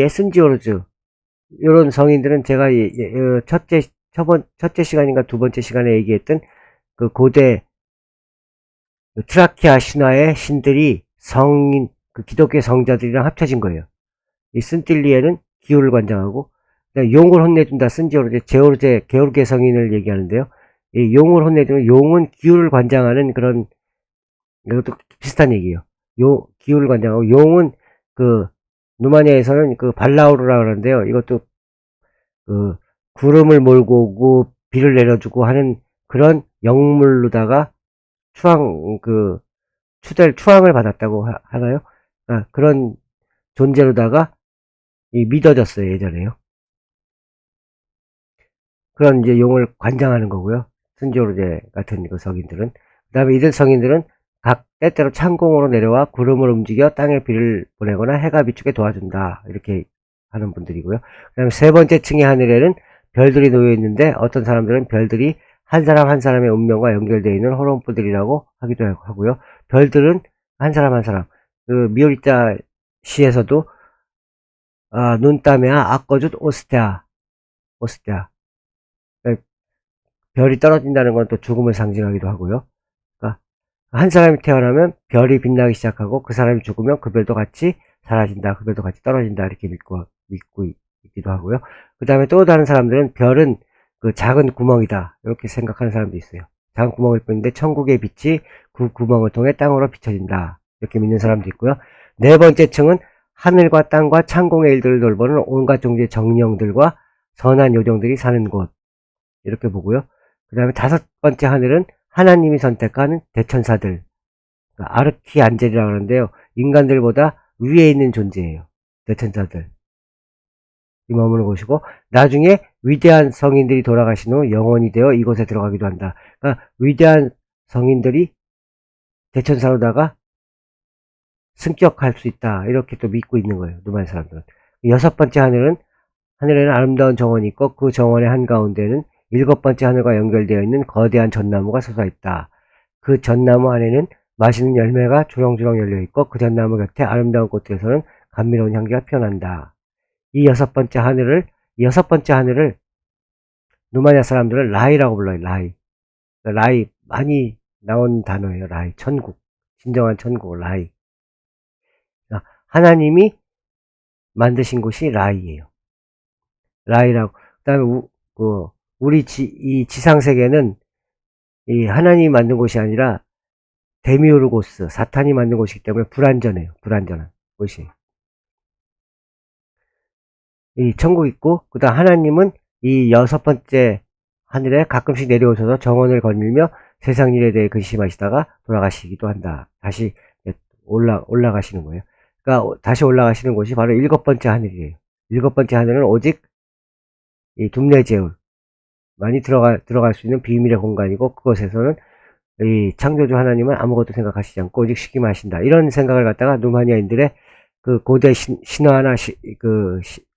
S1: 쓴지오르즈 이런 성인들은 제가 첫째 시간인가 두 번째 시간에 얘기했던 그 고대 트라키아 신화의 신들이 그 기독교 성자들이랑 합쳐진 거예요. 이 쓴틸리에는 기후를 관장하고 용을 혼내준다. 쓴지오르제, 게오르게 성인을 얘기하는데요. 이 용을 혼내주는 용은 기후를 관장하는 그런 이것도 비슷한 얘기예요. 기후를 관장하고 용은 그 누마니아에서는 그 발라우르라 그러는데요. 이것도 그 구름을 몰고 오고 비를 내려주고 하는 그런 영물로다가 추앙을 받았다고 하나요? 아, 그런 존재로다가 믿어졌어요, 예전에요. 그런 이제 용을 관장하는 거고요. 순조로제 같은 그 성인들은. 그 다음에 이들 성인들은 때때로 창공으로 내려와 구름을 움직여 땅에 비를 보내거나 해가 비추게 도와준다. 이렇게 하는 분들이고요. 그 다음에 세 번째 층의 하늘에는 별들이 놓여 있는데 어떤 사람들은 별들이 한 사람 한 사람의 운명과 연결되어 있는 호롱불들이라고 하기도 하고요. 별들은 한 사람 한 사람. 그 미오리자 시에서도 눈따메아 아꺼쭌 오스테아. 그러니까 별이 떨어진다는 건 또 죽음을 상징하기도 하고요. 그러니까 한 사람이 태어나면 별이 빛나기 시작하고 그 사람이 죽으면 그 별도 같이 사라진다. 그 별도 같이 떨어진다. 이렇게 믿고 있기도 하고요. 그 다음에 또 다른 사람들은 별은 그 작은 구멍이다. 이렇게 생각하는 사람도 있어요. 작은 구멍일 뿐인데 천국의 빛이 그 구멍을 통해 땅으로 비춰진다. 이렇게 믿는 사람도 있고요. 네 번째 층은 하늘과 땅과 창공의 일들을 돌보는 온갖 종류의 정령들과 선한 요정들이 사는 곳. 이렇게 보고요. 그 다음에 다섯 번째 하늘은 하나님이 선택하는 대천사들, 그러니까 아르키안젤이라고 하는데요. 인간들보다 위에 있는 존재예요. 대천사들. 이 머무는 곳이고, 나중에 위대한 성인들이 돌아가신 후 영혼이 되어 이곳에 들어가기도 한다. 그러니까 위대한 성인들이 대천사로다가 승격할 수 있다. 이렇게 또 믿고 있는 거예요. 누만 사람들은. 여섯 번째 하늘에는 아름다운 정원이 있고 그 정원의 한가운데는 일곱 번째 하늘과 연결되어 있는 거대한 전나무가 솟아 있다. 그 전나무 안에는 맛있는 열매가 주렁주렁 열려 있고 그 전나무 곁에 아름다운 꽃들에서는 감미로운 향기가 피어난다. 이 여섯 번째 하늘을 누마냐 사람들은 라이라고 불러요. 라이. 라이 많이 나온 단어예요. 라이. 천국. 진정한 천국 라이. 하나님이 만드신 곳이 라이예요. 라이라고. 그다음에 우리 이 지상 세계는 이 하나님이 만든 곳이 아니라 데미우르고스, 사탄이 만든 곳이기 때문에 불완전해요. 불완전한 곳이에요. 이 천국 있고, 그다음 하나님은 이 여섯 번째 하늘에 가끔씩 내려오셔서 정원을 거닐며 세상 일에 대해 근심하시다가 돌아가시기도 한다. 다시 올라가시는 거예요. 그러니까 다시 올라가시는 곳이 바로 일곱 번째 하늘이에요. 일곱 번째 하늘은 오직 이 둠레제울 많이 들어갈 수 있는 비밀의 공간이고, 그곳에서는 이 창조주 하나님은 아무것도 생각하시지 않고 오직 쉬기만 하신다. 이런 생각을 갖다가 누마니아인들의 그 고대 신화나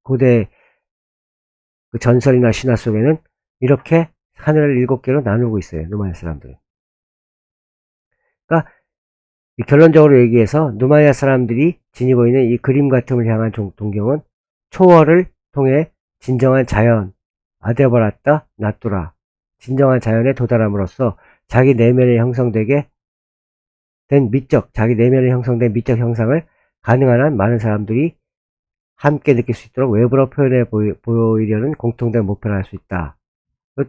S1: 고대 그 전설이나 신화 속에는 이렇게 하늘을 일곱 개로 나누고 있어요. 누마니아 사람들은. 그러니까 결론적으로 얘기해서 누마니아 사람들이 지니고 있는 이 그림 같음을 향한 동경은 초월을 통해 진정한 자연, 아데바라따 나뚜라, 진정한 자연에 도달함으로써 자기 내면에 형성되게 된 자기 내면에 형성된 미적 형상을 가능한 한 많은 사람들이 함께 느낄 수 있도록 외부로 표현해 보이려는 공통된 목표를 할 수 있다.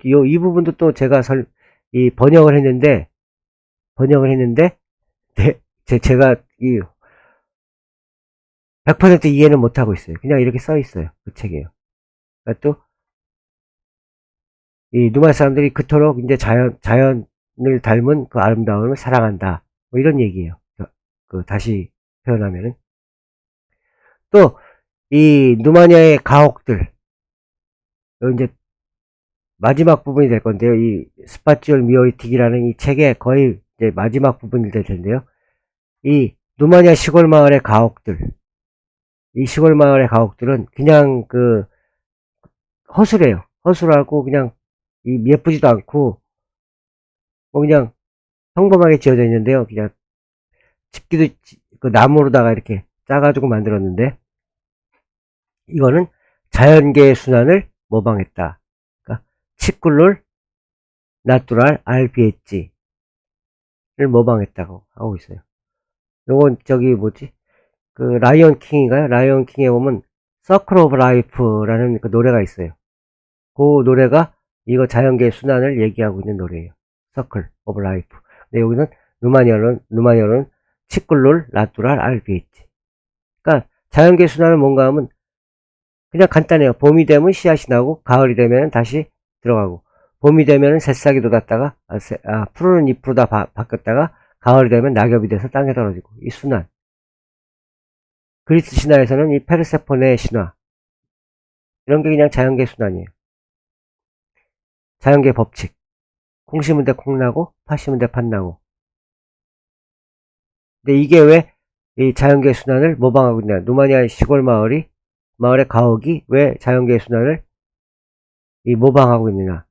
S1: 이 부분도 또 제가 번역을 했는데, 네, 제가 100% 이해는 못하고 있어요. 그냥 이렇게 써 있어요. 그 책이에요. 그러니까 또, 이 누마 사람들이 그토록 이제 자연을 닮은 그 아름다움을 사랑한다. 뭐 이런 얘기예요. 다시 표현하면은. 또, 이 누마니아의 가옥들, 이제 마지막 부분이 될 건데요. 이 스파치올 미오리틱이라는 이 책의 거의 이제 마지막 부분이 될 텐데요. 이 누마니아 시골 마을의 가옥들, 이 시골 마을의 가옥들은 그냥 허술해요. 허술하고 그냥 예쁘지도 않고 뭐 그냥 평범하게 지어져 있는데요. 그냥 집기도 그 나무로다가 이렇게 짜가지고 만들었는데 이거는 자연계의 순환을 모방했다. 그러니까 치꿀룰 나뚜랄 알비에찌를 모방했다고 하고 있어요. 요건 그 라이언 킹인가요? 라이언 킹에 보면 서클 오브 라이프라는 그 노래가 있어요. 그 노래가 이거 자연계의 순환을 얘기하고 있는 노래예요. 서클 오브 라이프. 근데 여기는 루마니아로는 치꿀룰 나뚜랄 알비에찌. 그러니까 자연계의 순환은 뭔가 하면 그냥 간단해요. 봄이 되면 씨앗이 나고 가을이 되면 다시 들어가고 봄이 되면 새싹이 돋았다가 푸르른 잎으로 다 바뀌었다가 가을이 되면 낙엽이 돼서 땅에 떨어지고 이 순환. 그리스 신화에서는 이 페르세포네의 신화 이런 게 그냥 자연계 순환이에요. 자연계 법칙. 콩 심은 데 콩 나고 팥 심은 데 팥 나고 근데 이게 왜 이 자연계의 순환을 모방하고 있냐. 루마니아의 시골 마을의 가옥이 왜 자연계의 순환을 이 모방하고 있느냐.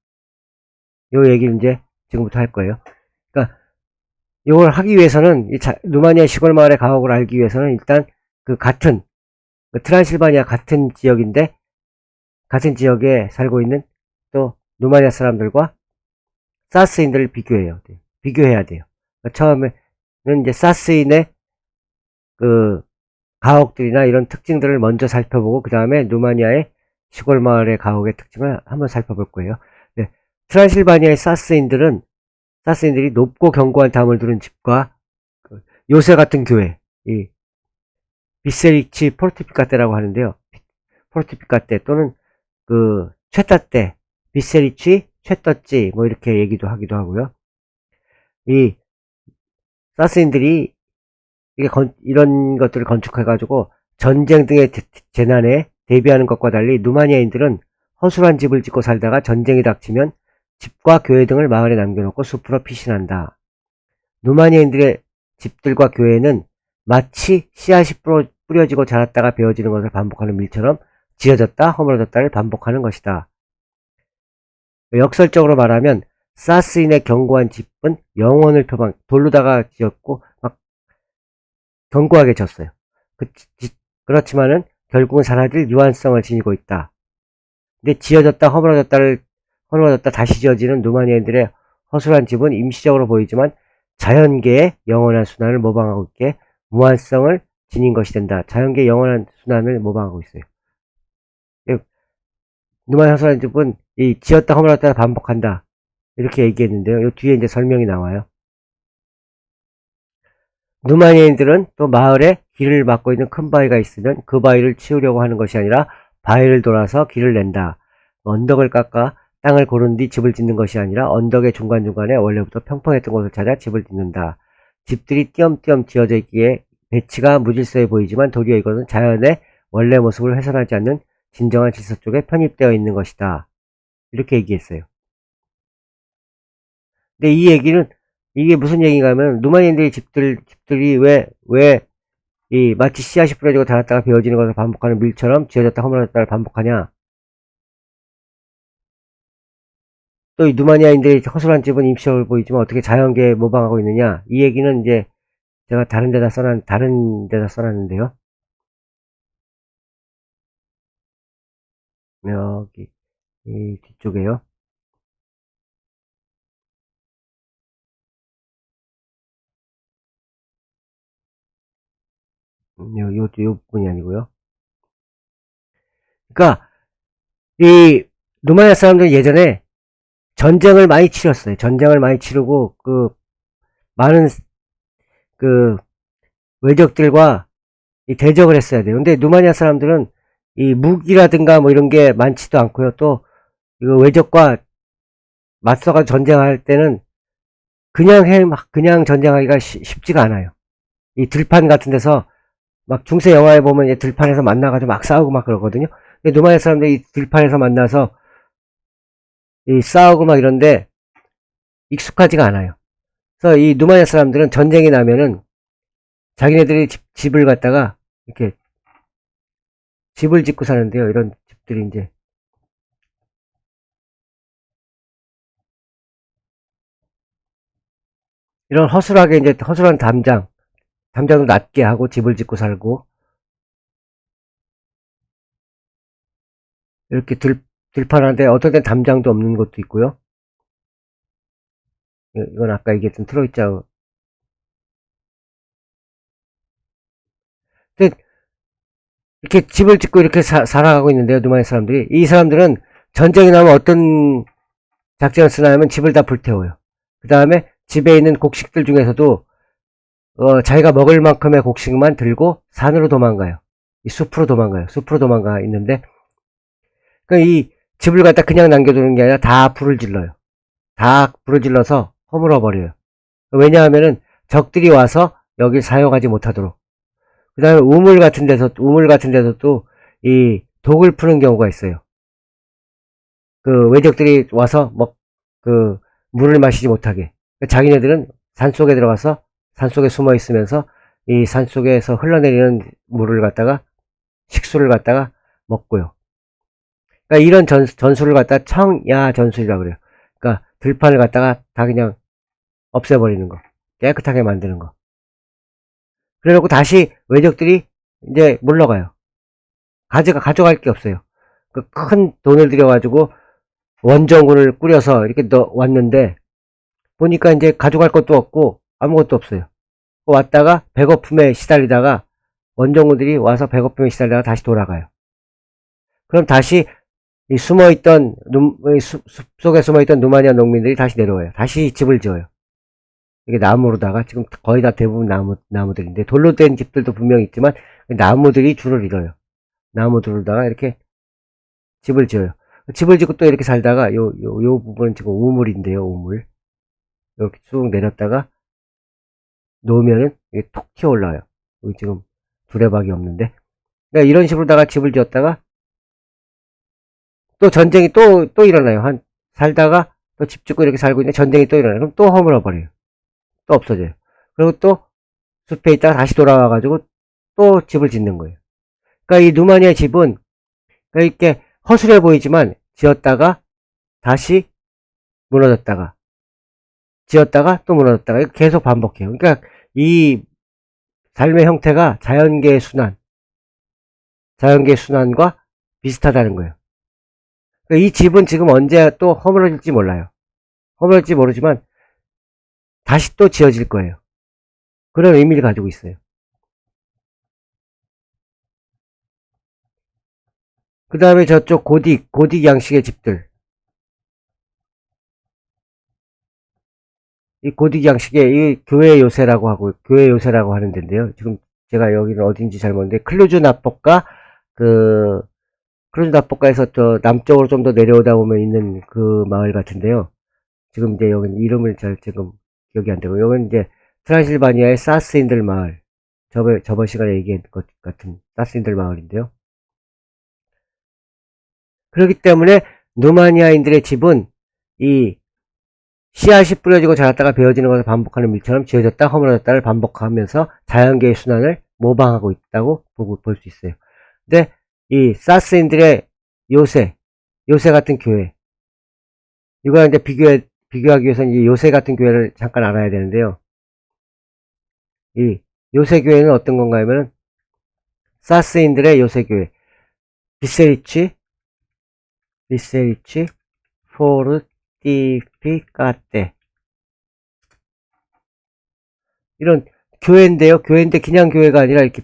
S1: 요 얘기를 이제 지금부터 할 거예요. 그러니까 이걸 하기 위해서는 루마니아 시골 마을의 가옥을 알기 위해서는 일단 그 같은 트란실바니아 같은 지역인데 같은 지역에 살고 있는 또 루마니아 사람들과 사스인들을 비교해야 돼요. 그러니까 처음에는 이제 사스인의 그 가옥들이나 이런 특징들을 먼저 살펴보고 그 다음에 루마니아의 시골 마을의 가옥의 특징을 한번 살펴볼 거예요. 네. 트란실바니아의 사스인들이 높고 견고한 담을 두른 집과 요새 같은 교회, 이 비세리치 포르티피카테라고 하는데요. 포르티피카테 또는 그 최따떼, 비세리치, 최떠찌 뭐 이렇게 얘기도 하기도 하고요. 이 사스인들이 이런 것들을 건축해가지고 전쟁 등의 재난에 대비하는 것과 달리 루마니아인들은 허술한 집을 짓고 살다가 전쟁이 닥치면 집과 교회 등을 마을에 남겨놓고 숲으로 피신한다. 루마니아인들의 집들과 교회는 마치 씨앗이 뿌려지고 자랐다가 베어지는 것을 반복하는 밀처럼 지어졌다 허물어졌다를 반복하는 것이다. 역설적으로 말하면 사스인의 견고한 집은 영원을 표방, 돌로다가 지었고 막 견고하게 졌어요. 그렇지만은 결국은 사라질 유한성을 지니고 있다. 근데 지어졌다 허물어졌다 다시 지어지는 루마니아인들의 허술한 집은 임시적으로 보이지만 자연계의 영원한 순환을 모방하고 있기에 무한성을 지닌 것이 된다. 자연계의 영원한 순환을 모방하고 있어요. 루마니아 허술한 집은 이 지었다 허물었다 반복한다. 이렇게 얘기했는데요. 이 뒤에 이제 설명이 나와요. 루마니아인들은 또 마을에 길을 막고 있는 큰 바위가 있으면 그 바위를 치우려고 하는 것이 아니라 바위를 돌아서 길을 낸다. 언덕을 깎아 땅을 고른 뒤 집을 짓는 것이 아니라 언덕의 중간중간에 원래부터 평평했던 곳을 찾아 집을 짓는다. 집들이 띄엄띄엄 지어져 있기에 배치가 무질서해 보이지만 도리어 이것은 자연의 원래 모습을 훼손하지 않는 진정한 질서 쪽에 편입되어 있는 것이다. 이렇게 얘기했어요. 근데 이 얘기는 이게 무슨 얘기인가 하면 루마니아인들의 집들이 왜 마치 씨앗이 뿌려지고 자랐다가 베어지는 것을 반복하는 밀처럼 지어졌다 허물어졌다를 반복하냐. 또 이 루마니아인들의 허술한 집은 임시적으로 보이지만 어떻게 자연계에 모방하고 있느냐. 이 얘기는 이제 제가 다른 데다 써놨는데요. 여기 이 뒤쪽에요. 요 부분이 아니고요. 그러니까 이 루마니아 사람들은 예전에 전쟁을 많이 치렀어요. 전쟁을 많이 치르고 많은 외적들과 이 대적을 했어야 돼요. 근데 루마니아 사람들은 이 무기라든가 뭐 이런 게 많지도 않고요. 또 이거 외적과 맞서가 전쟁할 때는 그냥 전쟁하기가 쉽지가 않아요. 이 들판 같은 데서 막 중세 영화에 보면 이제 들판에서 만나가지고 막 싸우고 막 그러거든요. 근데 루마니아 사람들이 이 들판에서 만나서 이 싸우고 막 이런데 익숙하지가 않아요. 그래서 이 루마니아 사람들은 전쟁이 나면은 자기네들이 집을 갖다가 이렇게 집을 짓고 사는데요. 이런 집들이 이제 이런 허술하게 이제 허술한 담장도 낮게 하고 집을 짓고 살고 이렇게 들판한데 어떨 땐 담장도 없는 것도 있고요. 이건 아까 얘기했던 트로이자. 근데 이렇게 집을 짓고 이렇게 살아가고 있는데요. 루마니아 사람들이. 이 사람들은 전쟁이 나면 어떤 작전을 쓰냐면 집을 다 불태워요. 그 다음에 집에 있는 곡식들 중에서도 자기가 먹을 만큼의 곡식만 들고 산으로 도망가요. 이 숲으로 도망가 있는데 이 집을 갖다 그냥 남겨두는 게 아니라 다 불을 질러요. 다 불을 질러서 허물어 버려요. 왜냐하면은 적들이 와서 여길 사용하지 못하도록. 그 다음에 우물 같은 데서도 이 독을 푸는 경우가 있어요. 외적들이 와서 물을 마시지 못하게. 자기네들은 산속에 들어가서 산속에 숨어 있으면서 이 산속에서 흘러내리는 물을 갖다가 식수를 갖다가 먹고요. 그러니까 이런 전술을 갖다 청야 전술이라고 그래요. 그러니까 들판을 갖다가 다 그냥 없애버리는 거, 깨끗하게 만드는 거. 그래놓고 다시 외적들이 이제 물러가요. 가져갈 게 없어요. 그 큰 돈을 들여가지고 원정군을 꾸려서 이렇게 왔는데 보니까 이제 가져갈 것도 없고 아무것도 없어요. 왔다가 배고픔에 시달리다가 원정군들이 와서 배고픔에 시달리다가 다시 돌아가요. 그럼 다시 이 숨어있던 숲속에 숨어있던 누마니아 농민들이 다시 내려와요. 다시 집을 지어요. 이게 나무로다가 지금 거의 다 대부분 나무들인데 돌로 된 집들도 분명히 있지만 나무들이 줄을 이뤄요. 나무들로다가 이렇게 집을 지어요. 집을 짓고 또 이렇게 살다가 요 부분은 지금 우물인데요. 우물 이렇게 쭉 내렸다가 놓으면은 이게 톡 튀어 올라와요. 여기 지금 두레박이 없는데 그러니까 이런 식으로다가 집을 지었다가 또 전쟁이 또 일어나요. 한 살다가 또 집 짓고 이렇게 살고 있는데 전쟁이 또 일어나요. 그럼 또 허물어 버려요. 또 없어져요. 그리고 또 숲에 있다가 다시 돌아와가지고 또 집을 짓는 거예요. 그러니까 이 누마니아 집은 이렇게 허술해 보이지만 지었다가 다시 무너졌다가 지었다가 또 무너졌다가 계속 반복해요. 그러니까 이 삶의 형태가 자연계의 순환과 비슷하다는 거예요. 그러니까 이 집은 지금 언제 또 허물어질지 몰라요. 허물어질지 모르지만 다시 또 지어질 거예요. 그런 의미를 가지고 있어요. 그 다음에 저쪽 고딕 양식의 집들. 이 고딕 양식의 이 교회 요새라고 하는 데인데요. 지금 제가 여기는 어딘지 잘 모르는데, 클루즈 나포카에서 저 남쪽으로 좀 더 내려오다 보면 있는 그 마을 같은데요. 지금 이제 여기는 이름을 지금 기억이 안 되고, 여기는 이제 트란실바니아의 사스인들 마을. 저번 시간에 얘기한 것 같은 사스인들 마을인데요. 그렇기 때문에 누마니아인들의 집은 이 씨앗이 뿌려지고 자랐다가 베어지는 것을 반복하는 밀처럼 지어졌다 허물어졌다를 반복하면서 자연계의 순환을 모방하고 있다고 볼 수 있어요. 근데 이 사스인들의 요새 같은 교회, 이거 이제 비교하기 위해서는 이 요새 같은 교회를 잠깐 알아야 되는데요. 이 요새 교회는 어떤 건가 하면 사스인들의 요새 교회, 비세리치 포르티피카테, 이런 교회인데요. 교회인데 그냥 교회가 아니라 이렇게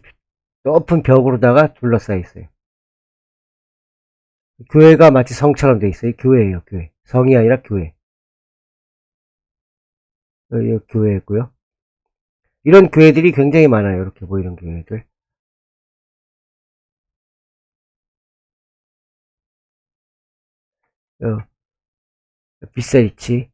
S1: 높은 벽으로다가 둘러싸여 있어요. 교회가 마치 성처럼 돼 있어요. 교회예요, 교회. 성이 아니라 교회. 여기 교회고요. 이런 교회들이 굉장히 많아요. 이렇게 보이는 교회들. 비세리치.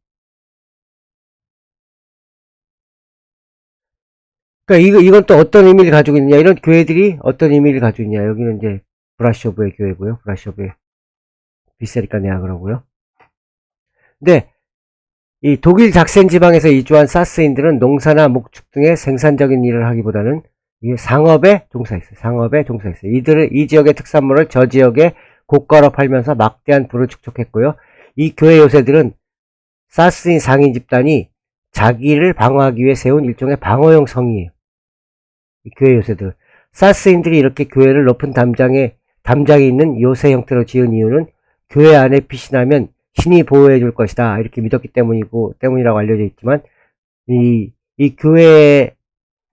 S1: 그러니까 이건 또 어떤 의미를 가지고 있느냐. 이런 교회들이 어떤 의미를 가지고 있냐. 여기는 이제 브라쇼브의 교회고요. 브라쇼브의 비세리카 네아그라고요. 근데 이 독일 작센 지방에서 이주한 사스인들은 농사나 목축 등의 생산적인 일을 하기보다는 상업에 종사했어요. 이 지역의 특산물을 저 지역에 고가로 팔면서 막대한 부를 축적했고요. 이 교회 요새들은 사스인 상인 집단이 자기를 방어하기 위해 세운 일종의 방어용 성이에요. 이 교회 요새들. 사스인들이 이렇게 교회를 높은 담장이 있는 요새 형태로 지은 이유는 교회 안에 빛이 나면 신이 보호해 줄 것이다. 이렇게 믿었기 때문이라고 알려져 있지만, 이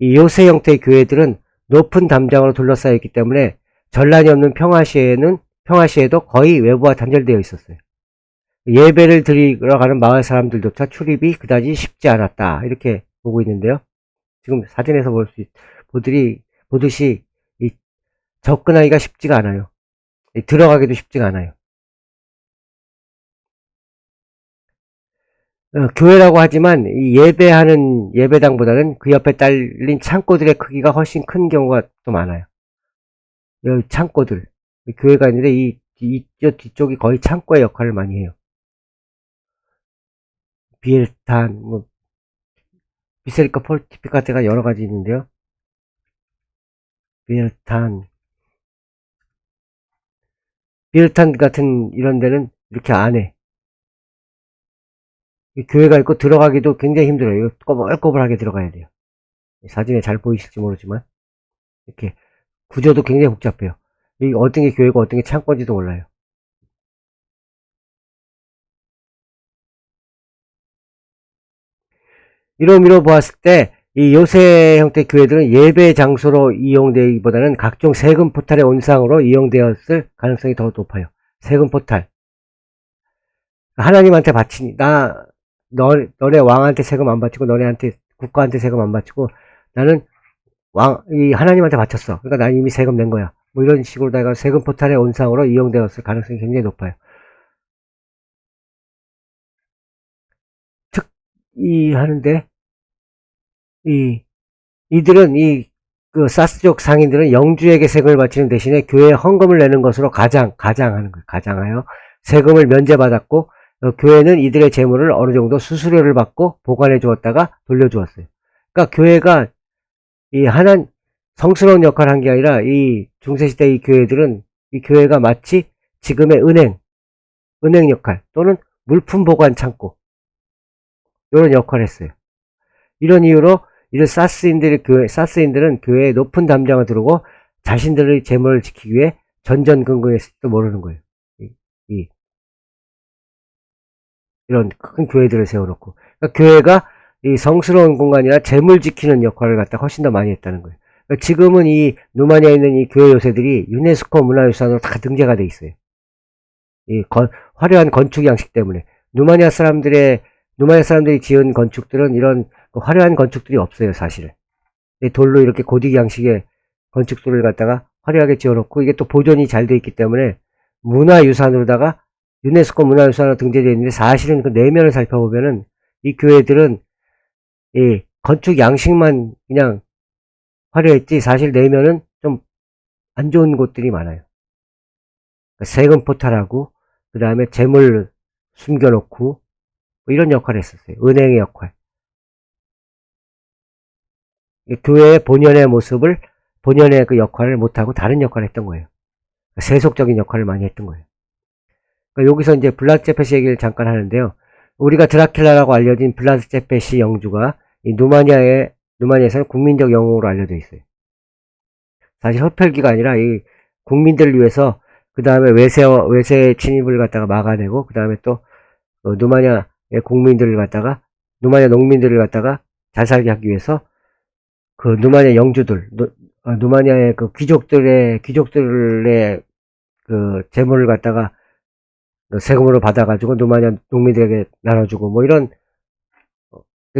S1: 요새 형태의 교회들은 높은 담장으로 둘러싸여 있기 때문에 전란이 없는 평화시에도 거의 외부와 단절되어 있었어요. 예배를 드리러 가는 마을 사람들조차 출입이 그다지 쉽지 않았다. 이렇게 보고 있는데요. 지금 사진에서 보듯이 접근하기가 쉽지가 않아요. 들어가기도 쉽지가 않아요. 교회라고 하지만 이 예배당보다는 그 옆에 딸린 창고들의 크기가 훨씬 큰 경우가 또 많아요. 여기 창고들, 교회가 있는데 뒤쪽이 거의 창고의 역할을 많이 해요. 비엘탄, 비세리카 폴티피카테가 여러 가지 있는데요. 비슷한 같은 이런 데는 이렇게 안 해. 교회가 있고 들어가기도 굉장히 힘들어요. 꼬불꼬불하게 들어가야 돼요. 사진에 잘 보이실지 모르지만 이렇게 구조도 굉장히 복잡해요. 이 어떤 게 교회고 어떤 게 창고인지도 몰라요. 이러미로 보았을 때 이 요새 형태 교회들은 예배 장소로 이용되기보다는 각종 세금 포탈의 온상으로 이용되었을 가능성이 더 높아요. 세금 포탈. 하나님한테 바치니 너네 왕한테 세금 안 바치고 너네한테 국가한테 세금 안 바치고 나는 이 하나님한테 바쳤어. 그러니까 난 이미 세금 낸 거야. 뭐 이런 식으로다가 세금 포탈의 온상으로 이용되었을 가능성이 굉장히 높아요. 하는데 이들은 그 사스족 상인들은 영주에게 세금을 바치는 대신에 교회에 헌금을 내는 것으로 가장하는 거예요. 가장하여 세금을 면제받았고 교회는 이들의 재물을 어느 정도 수수료를 받고 보관해 주었다가 돌려주었어요. 그러니까 교회가 성스러운 역할을 한 게 아니라 이 중세시대 이 교회들은 이 교회가 마치 지금의 은행 역할 또는 물품 보관 창고 이런 역할을 했어요. 이런 이유로 이런 사스인들은 교회에 높은 담장을 두르고 자신들의 재물을 지키기 위해 전전긍긍했을지도 모르는 거예요. 이런 큰 교회들을 세워놓고. 그러니까 교회가 이 성스러운 공간이나 재물 지키는 역할을 갖다 훨씬 더 많이 했다는 거예요. 그러니까 지금은 이 루마니아에 있는 이 교회 요새들이 유네스코 문화유산으로 다 등재가 돼 있어요. 화려한 건축 양식 때문에. 루마니아 사람들이 지은 건축들은 이런 화려한 건축들이 없어요, 사실. 돌로 이렇게 고딕 양식의 건축들을 갖다가 화려하게 지어놓고 이게 또 보존이 잘 돼 있기 때문에 문화유산으로다가 유네스코 문화유산으로 등재되어 있는데 사실은 그 내면을 살펴보면은 이 교회들은 이 건축 양식만 그냥 화려했지 사실 내면은 좀 안 좋은 곳들이 많아요. 그러니까 세금 포탈하고 그 다음에 재물 숨겨놓고 뭐 이런 역할을 했었어요. 은행의 역할. 교회의 본연의 그 역할을 못하고 다른 역할을 했던 거예요. 세속적인 역할을 많이 했던 거예요. 그러니까 여기서 이제 블라드 제페시 얘기를 잠깐 하는데요. 우리가 드라큘라라고 알려진 블라드 제페시 영주가 이 루마니아에서는 국민적 영웅으로 알려져 있어요. 사실 흡혈귀가 아니라 이 국민들을 위해서 그 다음에 외세 침입을 갖다가 막아내고 그 다음에 또 루마니아 농민들을 갖다가 잘 살게 하기 위해서 그 루마니아 영주들, 루마니아의 그 귀족들의 그 재물을 갖다가 세금으로 받아가지고 루마니아 농민들에게 나눠주고 뭐 이런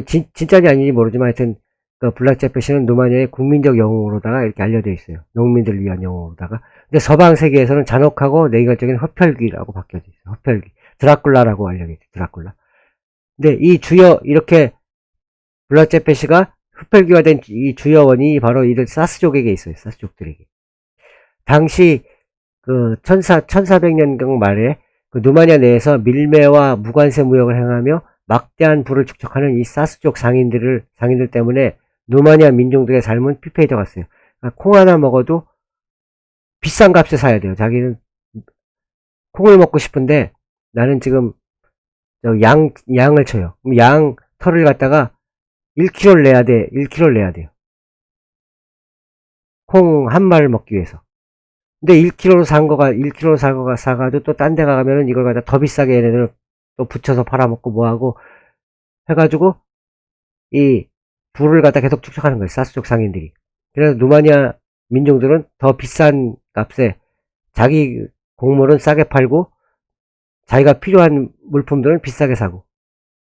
S1: 진짜인지 아닌지 모르지만 하여튼 그 블라드 제페시는 루마니아의 국민적 영웅으로다가 이렇게 알려져 있어요. 농민들을 위한 영웅으로다가. 근데 서방 세계에서는 잔혹하고 내기적인 흡혈귀라고 바뀌어져 있어요. 흡혈귀. 드라큘라라고 알려져 있어요. 드라큘라. 근데 이렇게 블라드 제페시가 흡혈귀가 된 이 주여원이 바로 이들 사스족에게 있어요. 사스족들에게. 당시 그 1400년경 말에 그 루마니아 내에서 밀매와 무관세 무역을 행하며 막대한 부를 축적하는 이 사스족 상인들 때문에 루마니아 민중들의 삶은 피폐해져 갔어요. 그러니까 콩 하나 먹어도 비싼 값에 사야 돼요. 자기는 콩을 먹고 싶은데 나는 지금 양을 쳐요. 그럼 양 털을 갖다가 1kg를 내야 돼. 1kg를 내야 돼요. 콩 한 마리를 먹기 위해서. 근데 1kg로 사가도 또 딴 데 가면은 이걸 갖다 더 비싸게 얘네들은 또 붙여서 팔아먹고 뭐하고 해가지고 이 부를 갖다 계속 축적하는 거예요. 사스족 상인들이. 그래서 루마니아 민중들은 더 비싼 값에 자기 곡물은 싸게 팔고 자기가 필요한 물품들은 비싸게 사고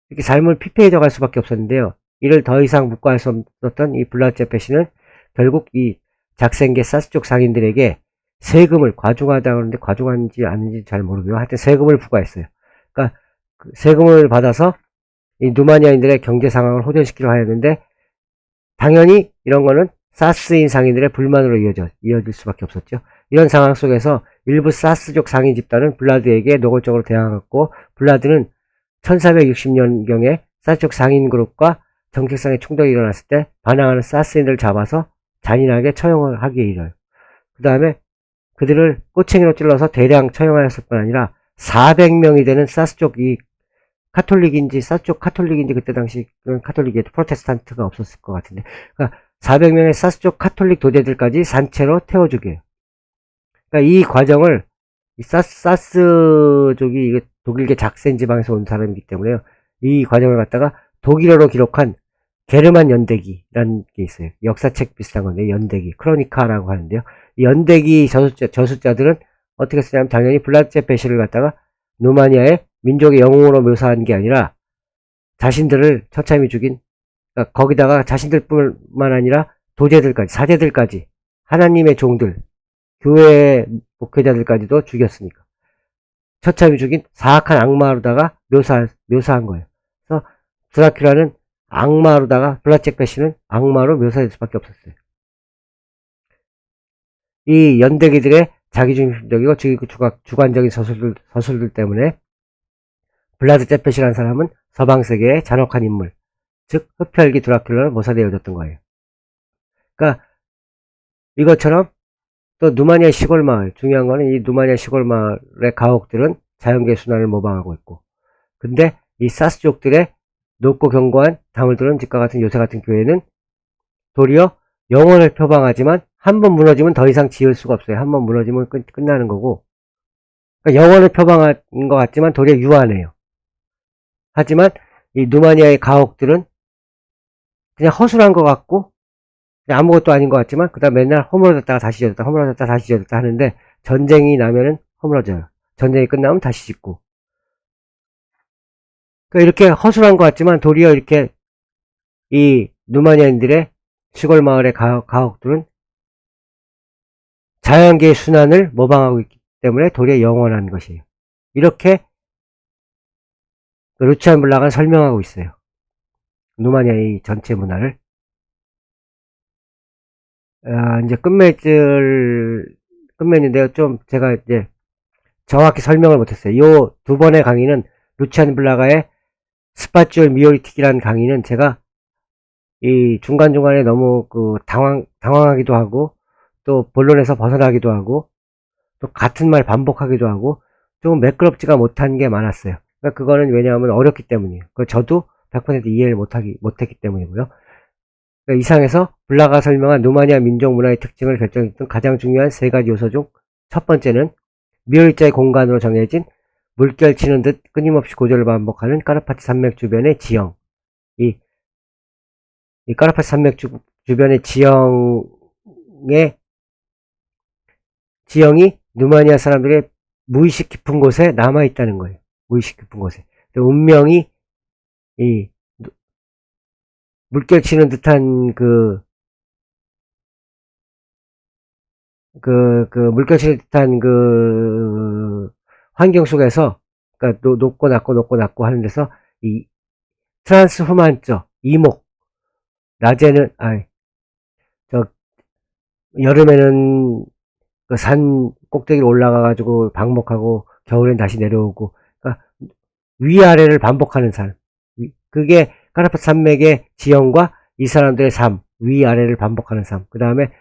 S1: 이렇게 삶을 피폐해져 갈 수밖에 없었는데요. 이를 더 이상 묵과할 수 없었던 이 블라드 제페시는 결국 이 작생계 사스족 상인들에게 세금을 과중하다 그러는데 과중한지 아닌지 잘 모르고요. 하여튼 세금을 부과했어요. 그러니까 그 세금을 받아서 이 루마니아인들의 경제 상황을 호전시키려 하였는데 당연히 이런 거는 사스인 상인들의 불만으로 이어질 수밖에 없었죠. 이런 상황 속에서 일부 사스족 상인 집단은 블라드에게 노골적으로 대항했고 블라드는 1460년경에 사스족 상인 그룹과 정책상의 충돌이 일어났을 때 반항하는 사스인들을 잡아서 잔인하게 처형을 하기에 이르요. 그 다음에 그들을 꼬챙이로 찔러서 대량 처형하였을 뿐 아니라 400명이 되는 사스족 이 카톨릭인지 사스족 카톨릭인지 그때 당시 카톨릭이 프로테스탄트가 없었을 것 같은데, 그러니까 400명의 사스족 카톨릭 도제들까지 산채로 태워주게. 그러니까 이 과정을 이 사스족이 독일계 작센 지방에서 온 사람이기 때문에요. 이 과정을 갖다가 독일어로 기록한 게르만 연대기라는 게 있어요. 역사책 비슷한 건데 연대기, 크로니카라고 하는데요. 이 연대기 저술자들은 어떻게 쓰냐면 당연히 블라제 배시를 갖다가 루마니아의 민족의 영웅으로 묘사한 게 아니라 자신들을 처참히 죽인, 그러니까 거기다가 자신들뿐만 아니라 도제들까지, 사제들까지, 하나님의 종들, 교회 목회자들까지도 죽였으니까 처참히 죽인 사악한 악마로다가 묘사한 거예요. 그래서 드라큘라는 악마로다가 블라잭 배시는 악마로 묘사될 수밖에 없었어요. 이 연대기들의 자기중심적이고 주관적인 서술들 때문에 블라드 제펫이라는 사람은 서방세계의 잔혹한 인물, 즉 흡혈귀 드라큘라로 모사되어졌던 거예요. 그러니까 이것처럼 또 누마니아 시골 마을, 중요한 거는 이 누마니아 시골 마을의 가옥들은 자연계 순환을 모방하고 있고, 근데 이 사스족들의 높고 견고한 담을 두는 집과 같은 요새 같은 교회는 도리어 영원을 표방하지만 한 번 무너지면 더 이상 지을 수가 없어요. 한 번 무너지면 끝나는 거고, 그러니까 영원을 표방한 것 같지만 도리어 유한해요. 하지만 이 누마니아의 가옥들은 그냥 허술한 것 같고 그냥 아무것도 아닌 것 같지만 그 다음 맨날 허물어졌다가 다시 지어졌다, 허물어졌다가 다시 지어졌다 하는데, 전쟁이 나면은 허물어져요. 전쟁이 끝나면 다시 짓고. 그러니까 이렇게 허술한 것 같지만 도리어 이렇게 이 누마니아인들의 시골 마을의 가옥들은 자연계의 순환을 모방하고 있기 때문에 도리어 영원한 것이에요. 이렇게 루치안 블라가 설명하고 있어요. 누마니아의 전체 문화를. 이제 끝맺는데요. 좀 제가 이제 정확히 설명을 못했어요. 요 두 번의 강의는 루치안 블라가의 스파치올 미오리틱이라는 강의는 제가 이 중간중간에 너무 당황하기도 하고, 또 본론에서 벗어나기도 하고, 또 같은 말 반복하기도 하고, 좀 매끄럽지가 못한 게 많았어요. 그러니까 그거는 왜냐하면 어렵기 때문이에요. 저도 100% 이해를 못했기 때문이고요. 그러니까 이상에서 블라가 설명한 루마니아 민족 문화의 특징을 결정짓는 가장 중요한 세 가지 요소 중 첫 번째는 미오리자의 공간으로 정해진 물결 치는 듯 끊임없이 고조를 반복하는 까르파치 산맥 주변의 지형. 이 까르파치 산맥 주변의 지형이 누마니아 사람들의 무의식 깊은 곳에 남아있다는 거예요. 무의식 깊은 곳에. 운명이 이 물결 치는 듯한 물결 치는 듯한 환경 속에서, 그러니까 높고 낮고 하는 데서 이 트란스후만적 이목, 낮에는 여름에는 그 산 꼭대기로 올라가가지고 방목하고 겨울엔 다시 내려오고, 그러니까 위아래를 반복하는 삶. 그게 까르파치 산맥의 지형과 이 사람들의 삶, 위아래를 반복하는 삶. 그 다음에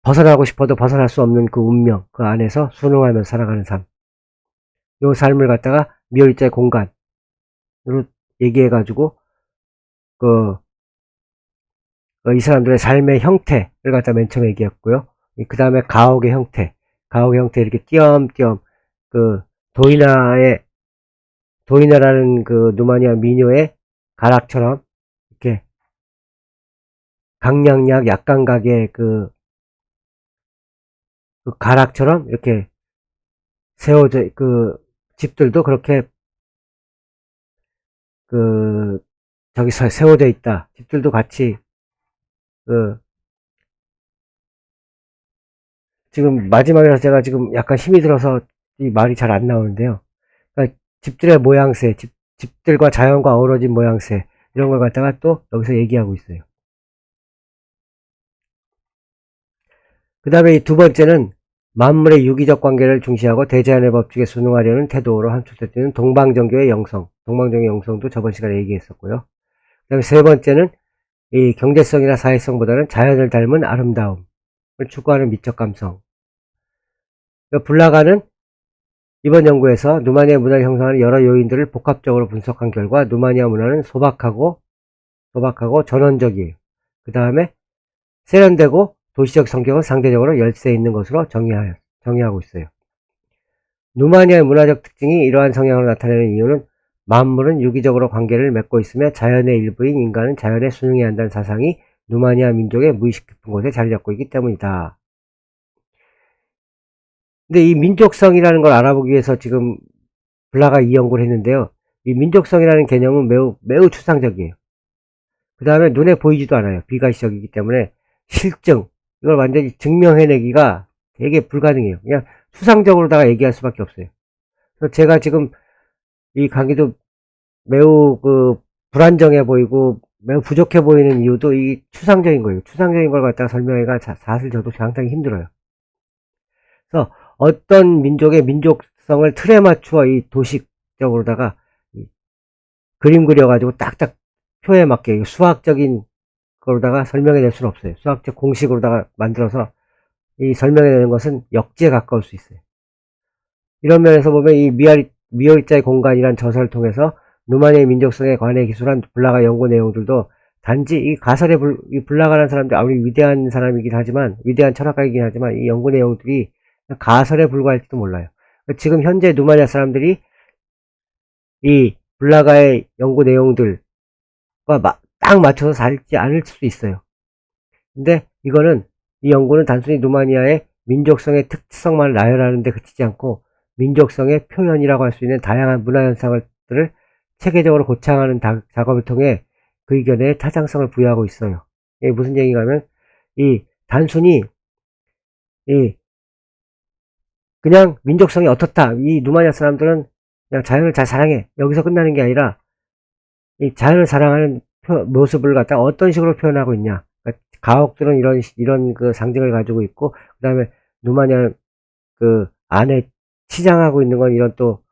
S1: 벗어나고 싶어도 벗어날 수 없는 그 운명, 그 안에서 순응하면서 살아가는 삶. 요 삶을 갖다가 미오리자의 공간으로 얘기해가지고 이 사람들의 삶의 형태를 갖다 맨 처음에 얘기했고요. 그 다음에 가옥의 형태 이렇게 띄엄띄엄 도이나라는 누마니아 미녀의 가락처럼 이렇게 강량약 약간각의 가락처럼 이렇게 세워져, 집들도 그렇게 저기서 세워져 있다. 집들도 같이 지금 마지막이라서 제가 지금 약간 힘이 들어서 이 말이 잘 안 나오는데요. 그러니까 집들의 모양새, 집들과 자연과 어우러진 모양새, 이런 걸 갖다가 또 여기서 얘기하고 있어요. 그 다음에 이 두 번째는 만물의 유기적 관계를 중시하고 대자연의 법칙에 순응하려는 태도로 함축되는 동방정교의 영성. 동방정교의 영성도 저번 시간에 얘기했었고요. 그 다음에 세 번째는 이 경제성이나 사회성보다는 자연을 닮은 아름다움을 추구하는 미적 감성. 블라가는 이번 연구에서 누마니아 문화를 형성하는 여러 요인들을 복합적으로 분석한 결과 누마니아 문화는 소박하고 전원적이에요. 그 다음에 세련되고 도시적 성격은 상대적으로 열세 있는 것으로 정의하고 있어요. 누마니아의 문화적 특징이 이러한 성향으로 나타내는 이유는 만물은 유기적으로 관계를 맺고 있으며 자연의 일부인 인간은 자연에 순응해야 한다는 사상이 누마니아 민족의 무의식 깊은 곳에 자리 잡고 있기 때문이다. 근데 이 민족성이라는 걸 알아보기 위해서 지금 블라가 이 연구를 했는데요. 이 민족성이라는 개념은 매우 추상적이에요. 그 다음에 눈에 보이지도 않아요. 비가시적이기 때문에 실증, 이걸 완전히 증명해내기가 되게 불가능해요. 그냥 추상적으로다가 얘기할 수밖에 없어요. 그래서 제가 지금 이 강의도 매우 불안정해 보이고 매우 부족해 보이는 이유도 이 추상적인 거예요. 추상적인 걸 갖다가 설명하기가 사실 저도 상당히 힘들어요. 그래서 어떤 민족의 민족성을 틀에 맞추어 이 도식적으로다가 그림 그려가지고 딱딱 표에 맞게 수학적인 거로다가 설명해 낼 수는 없어요. 수학적 공식으로다가 만들어서 이 설명해 내는 것은 역지에 가까울 수 있어요. 이런 면에서 보면 이 미어리자의 공간이란 저서를 통해서 누마니아의 민족성에 관해 기술한 블라가 연구 내용들도 단지 이 가설의 이 블라가라는 사람들 아무리 위대한 사람이긴 하지만 위대한 철학가이긴 하지만 이 연구 내용들이 가설에 불과할지도 몰라요. 지금 현재 누마니아 사람들이 이 블라가의 연구 내용들과 딱 맞춰서 살지 않을 수도 있어요. 근데 이거는 이 연구는 단순히 누마니아의 민족성의 특성만 나열하는 데 그치지 않고 민족성의 표현이라고 할 수 있는 다양한 문화현상들을 체계적으로 고창하는 작업을 통해 그 의견에 타당성을 부여하고 있어요. 이게 무슨 얘기가 하면 단순히 그냥 민족성이 어떻다, 이 누마니아 사람들은 그냥 자연을 잘 사랑해, 여기서 끝나는 게 아니라 이 자연을 사랑하는 모습을 갖다가 어떤 식으로 표현하고 있냐. 그러니까 가옥들은 이런 그 상징을 가지고 있고, 그 다음에 누마니아 그 안에 치장하고 있는 건 이런 또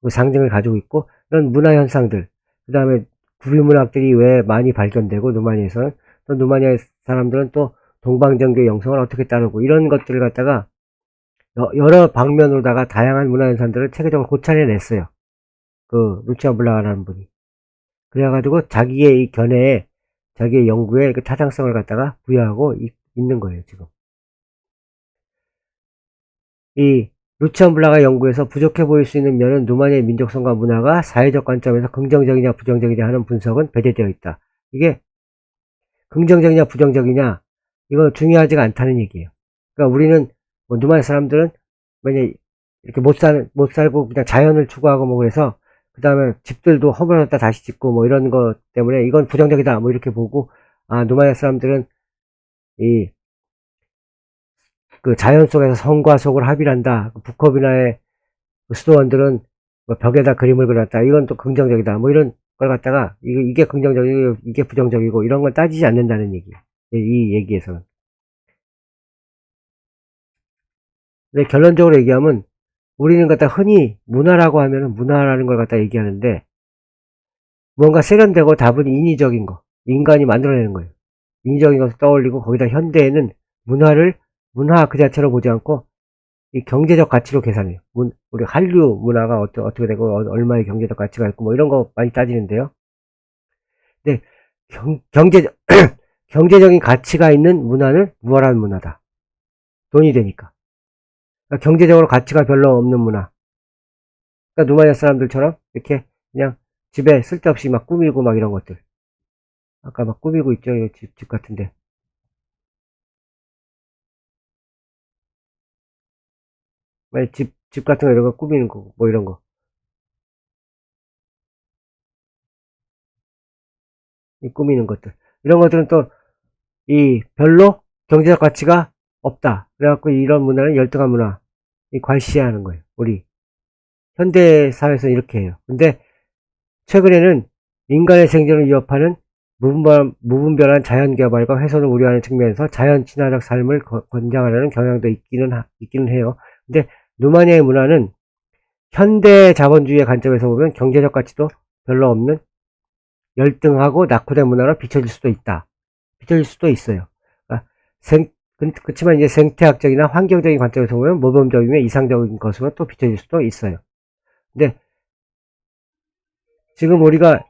S1: 그 상징을 가지고 있고, 이런 문화 현상들, 그 다음에 구리문학들이 왜 많이 발견되고, 누마니아에서는 또 누마니아 사람들은 또 동방정교의 영성을 어떻게 따르고, 이런 것들을 갖다가 여러 방면으로다가 다양한 문화 현상들을 체계적으로 고찰해냈어요. 그 루치아 블라가라는 분이. 그래가지고 자기의 이 견해에, 자기의 연구에 그 타당성을 갖다가 부여하고 있는 거예요, 지금. 이 루치안 블라가 연구에서 부족해 보일 수 있는 면은 누마니아의 민족성과 문화가 사회적 관점에서 긍정적이냐 부정적이냐 하는 분석은 배제되어 있다. 이게 긍정적이냐 부정적이냐, 이건 중요하지가 않다는 얘기예요. 그러니까 우리는 뭐 누마니아 사람들은 만약 이렇게 못 살고 그냥 자연을 추구하고 뭐 그래서 그 다음에 집들도 허물었다 다시 짓고 뭐 이런 것 때문에 이건 부정적이다 뭐 이렇게 보고, 아 누마니아 사람들은 이 그 자연 속에서 성과 속을 합일한다. 부커비나의 수도원들은 뭐 벽에다 그림을 그렸다. 이건 또 긍정적이다. 뭐 이런 걸 갖다가 이게 긍정적이고 이게 부정적이고 이런 걸 따지지 않는다는 얘기예요. 이 얘기에서는. 근데 결론적으로 얘기하면 우리는 갖다 흔히 문화라고 하면은 문화라는 걸 갖다 얘기하는데 뭔가 세련되고 다분히 인위적인 거, 인간이 만들어내는 거예요. 인위적인 것을 떠올리고 거기다 현대에는 문화 그 자체로 보지 않고 이 경제적 가치로 계산해요. 우리 한류 문화가 어떻게 되고 얼마의 경제적 가치가 있고 뭐 이런 거 많이 따지는데요. 근데 경제적인 가치가 있는 문화는 무활한 문화다. 돈이 되니까. 그러니까 경제적으로 가치가 별로 없는 문화. 그러니까 누마니아 사람들처럼 이렇게 그냥 집에 쓸데없이 막 꾸미고 막 이런 것들. 아까 막 꾸미고 있죠. 집 같은데. 집 같은 거 이런 거 꾸미는 거, 뭐 이런 거. 이 꾸미는 것들. 이런 것들은 또 별로 경제적 가치가 없다. 그래갖고 이런 문화는 열등한 문화. 과시하는 거예요. 우리. 현대 사회에서 이렇게 해요. 근데 최근에는 인간의 생존을 위협하는 무분별한 자연 개발과 훼손을 우려하는 측면에서 자연 친화적 삶을 권장하려는 경향도 있기는 해요. 근데 누마니아의 문화는 현대 자본주의의 관점에서 보면 경제적 가치도 별로 없는 열등하고 낙후된 문화로 비춰질 수도 있다. 비춰질 수도 있어요. 그러니까 그렇지만 이제 생태학적이나 환경적인 관점에서 보면 모범적이며 이상적인 것으로 또 비춰질 수도 있어요. 근데 지금 우리가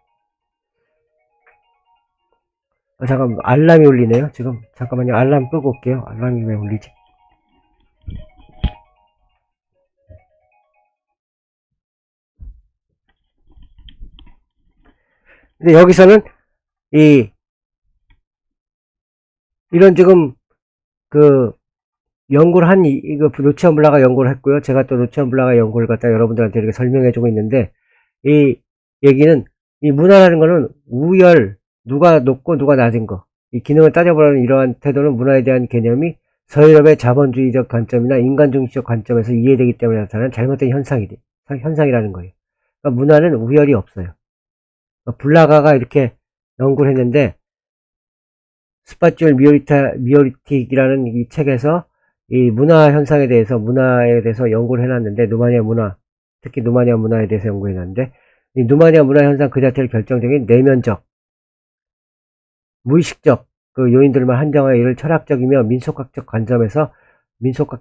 S1: 잠깐 알람이 울리네요. 지금 잠깐만요. 알람 끄고 올게요. 알람이 왜 울리지? 근데 여기서는 이런 지금 그 연구를 이거 루치안 블라가 연구를 했고요. 제가 또 루치안 블라가 연구를 갖다 여러분들한테 이렇게 설명해주고 있는데, 이 얘기는, 이 문화라는 거는 우열, 누가 높고 누가 낮은 거, 이 기능을 따져보라는 이러한 태도는 문화에 대한 개념이 서유럽의 자본주의적 관점이나 인간중시적 관점에서 이해되기 때문에 나타나는 잘못된 현상이라는 거예요. 그러니까 문화는 우열이 없어요. 그러니까 블라가가 이렇게 연구를 했는데, 스파츄얼 미오리틱이라는 이 책에서 이 문화에 대해서 연구를 해놨는데, 누마니아 문화, 특히 누마니아 문화에 대해서 연구해놨는데, 이 누마니아 문화 현상 그 자체를 결정적인 내면적, 무의식적 그 요인들만 한정하여 이를 철학적이며 민속학적 관점에서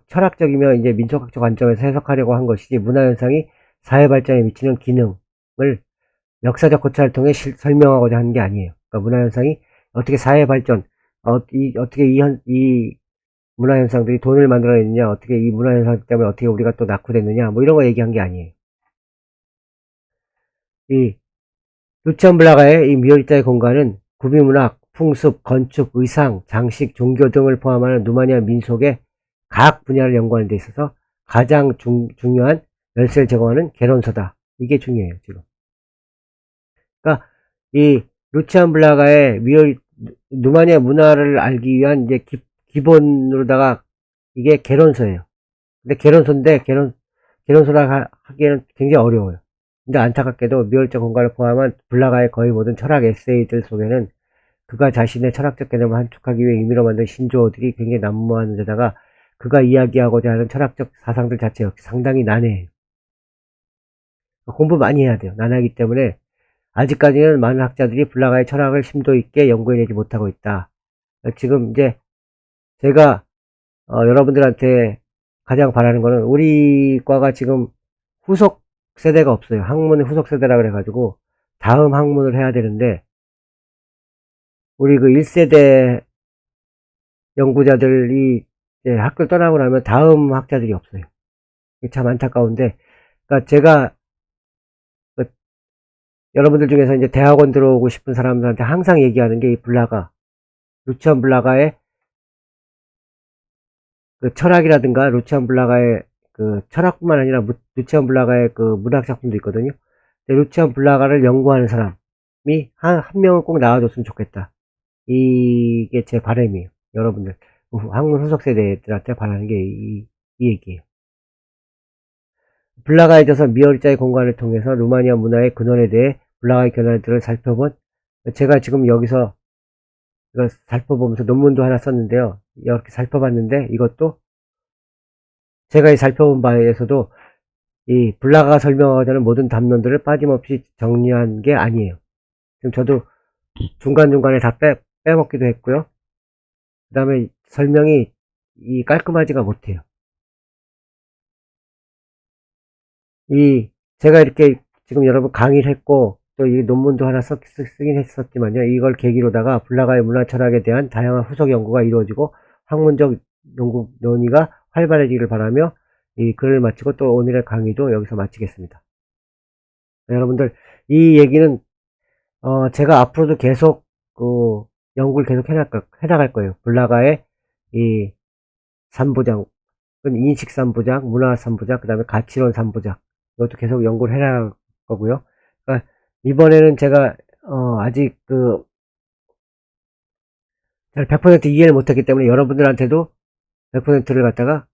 S1: 철학적이며 이제 민속학적 관점에서 해석하려고 한 것이지, 문화 현상이 사회 발전에 미치는 기능을 역사적 고찰을 통해 설명하고자 하는 게 아니에요. 그러니까 문화 현상이 어떻게 사회 발전, 어떻게 이 문화 현상들이 돈을 만들어냈느냐, 어떻게 이 문화 현상 때문에 어떻게 우리가 또 낙후됐느냐, 뭐 이런 거 얘기한 게 아니에요. 이 루치안 블라가의 이 미오리자의 공간은 구비문학, 풍습, 건축, 의상, 장식, 종교 등을 포함하는 누마니아 민속의 각 분야를 연구하는 데 있어서 가장 중요한 열쇠를 제공하는 개론서다. 이게 중요해요, 지금. 그러니까 이 루치안 블라가의 누마니아 문화를 알기 위한 이제 기본으로다가 이게 개론서예요. 근데 개론서라 하기에는 굉장히 어려워요. 근데 안타깝게도 미월적 공간을 포함한 블라가의 거의 모든 철학 에세이들 속에는 그가 자신의 철학적 개념을 함축하기 위해 임의로 만든 신조어들이 굉장히 난무하는 데다가 그가 이야기하고자 하는 철학적 사상들 자체 역시 상당히 난해해요. 공부 많이 해야 돼요. 난해하기 때문에 아직까지는 많은 학자들이 블라가의 철학을 심도 있게 연구해내지 못하고 있다. 지금 이제 제가 여러분들한테 가장 바라는 거는, 우리 과가 지금 후속 세대가 없어요. 학문의 후속 세대라 그래가지고 다음 학문을 해야 되는데, 우리 그 1세대 연구자들이 이제 학교를 떠나고 나면 다음 학자들이 없어요. 참 안타까운데, 그러니까 제가 그 여러분들 중에서 이제 대학원 들어오고 싶은 사람들한테 항상 얘기하는 게 이 루치안 블라가의 그 철학이라든가, 루치안 블라가의 그 철학뿐만 아니라 루치안 블라가의 그 문학 작품도 있거든요. 루치안 블라가를 연구하는 사람이 한 명은 꼭 나와줬으면 좋겠다. 이게 제 바람이에요. 여러분들 학문 후속 세대들한테 바라는 게 이 얘기예요. 블라가에 대해서 미어리자의 공간을 통해서 루마니아 문화의 근원에 대해 블라가의 견해들을 살펴본, 제가 지금 여기서 이걸 살펴보면서 논문도 하나 썼는데요. 이렇게 살펴봤는데, 이것도 제가 이 살펴본 바에서도 이 블라가가 설명하고자 하는 모든 담론들을 빠짐없이 정리한 게 아니에요. 지금 저도 중간중간에 다 빼먹기도 했고요. 그 다음에 설명이 깔끔하지가 못해요. 제가 이렇게 지금 여러분 강의를 했고, 또 이 논문도 하나 쓰긴 했었지만요. 이걸 계기로다가 블라가의 문화 철학에 대한 다양한 후속 연구가 이루어지고 학문적 연구 논의가 활발해지기를 바라며 이 글을 마치고 또 오늘의 강의도 여기서 마치겠습니다. 여러분들, 이 얘기는 제가 앞으로도 계속 그 연구를 계속 해나갈 거예요. 블라가의 이 3부작, 인식 3부작, 문화 3부작, 그 다음에 가치론 3부작, 이것도 계속 연구를 해나갈 거고요. 그러니까 이번에는 제가 아직 잘 100% 이해를 못했기 때문에 여러분들한테도 100%를 갖다가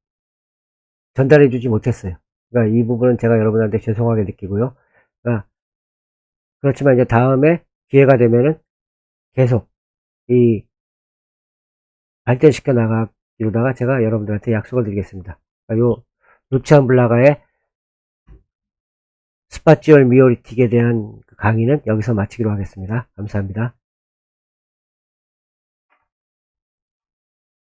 S1: 전달해 주지 못했어요. 그러니까 이 부분은 제가 여러분한테 죄송하게 느끼고요. 그러니까 그렇지만 이제 다음에 기회가 되면은 계속 이 발전시켜 나가기로다가 제가 여러분들한테 약속을 드리겠습니다. 그러니까 요 루치안 블라가의 스파티얼 미오리틱에 대한 강의는 여기서 마치기로 하겠습니다. 감사합니다.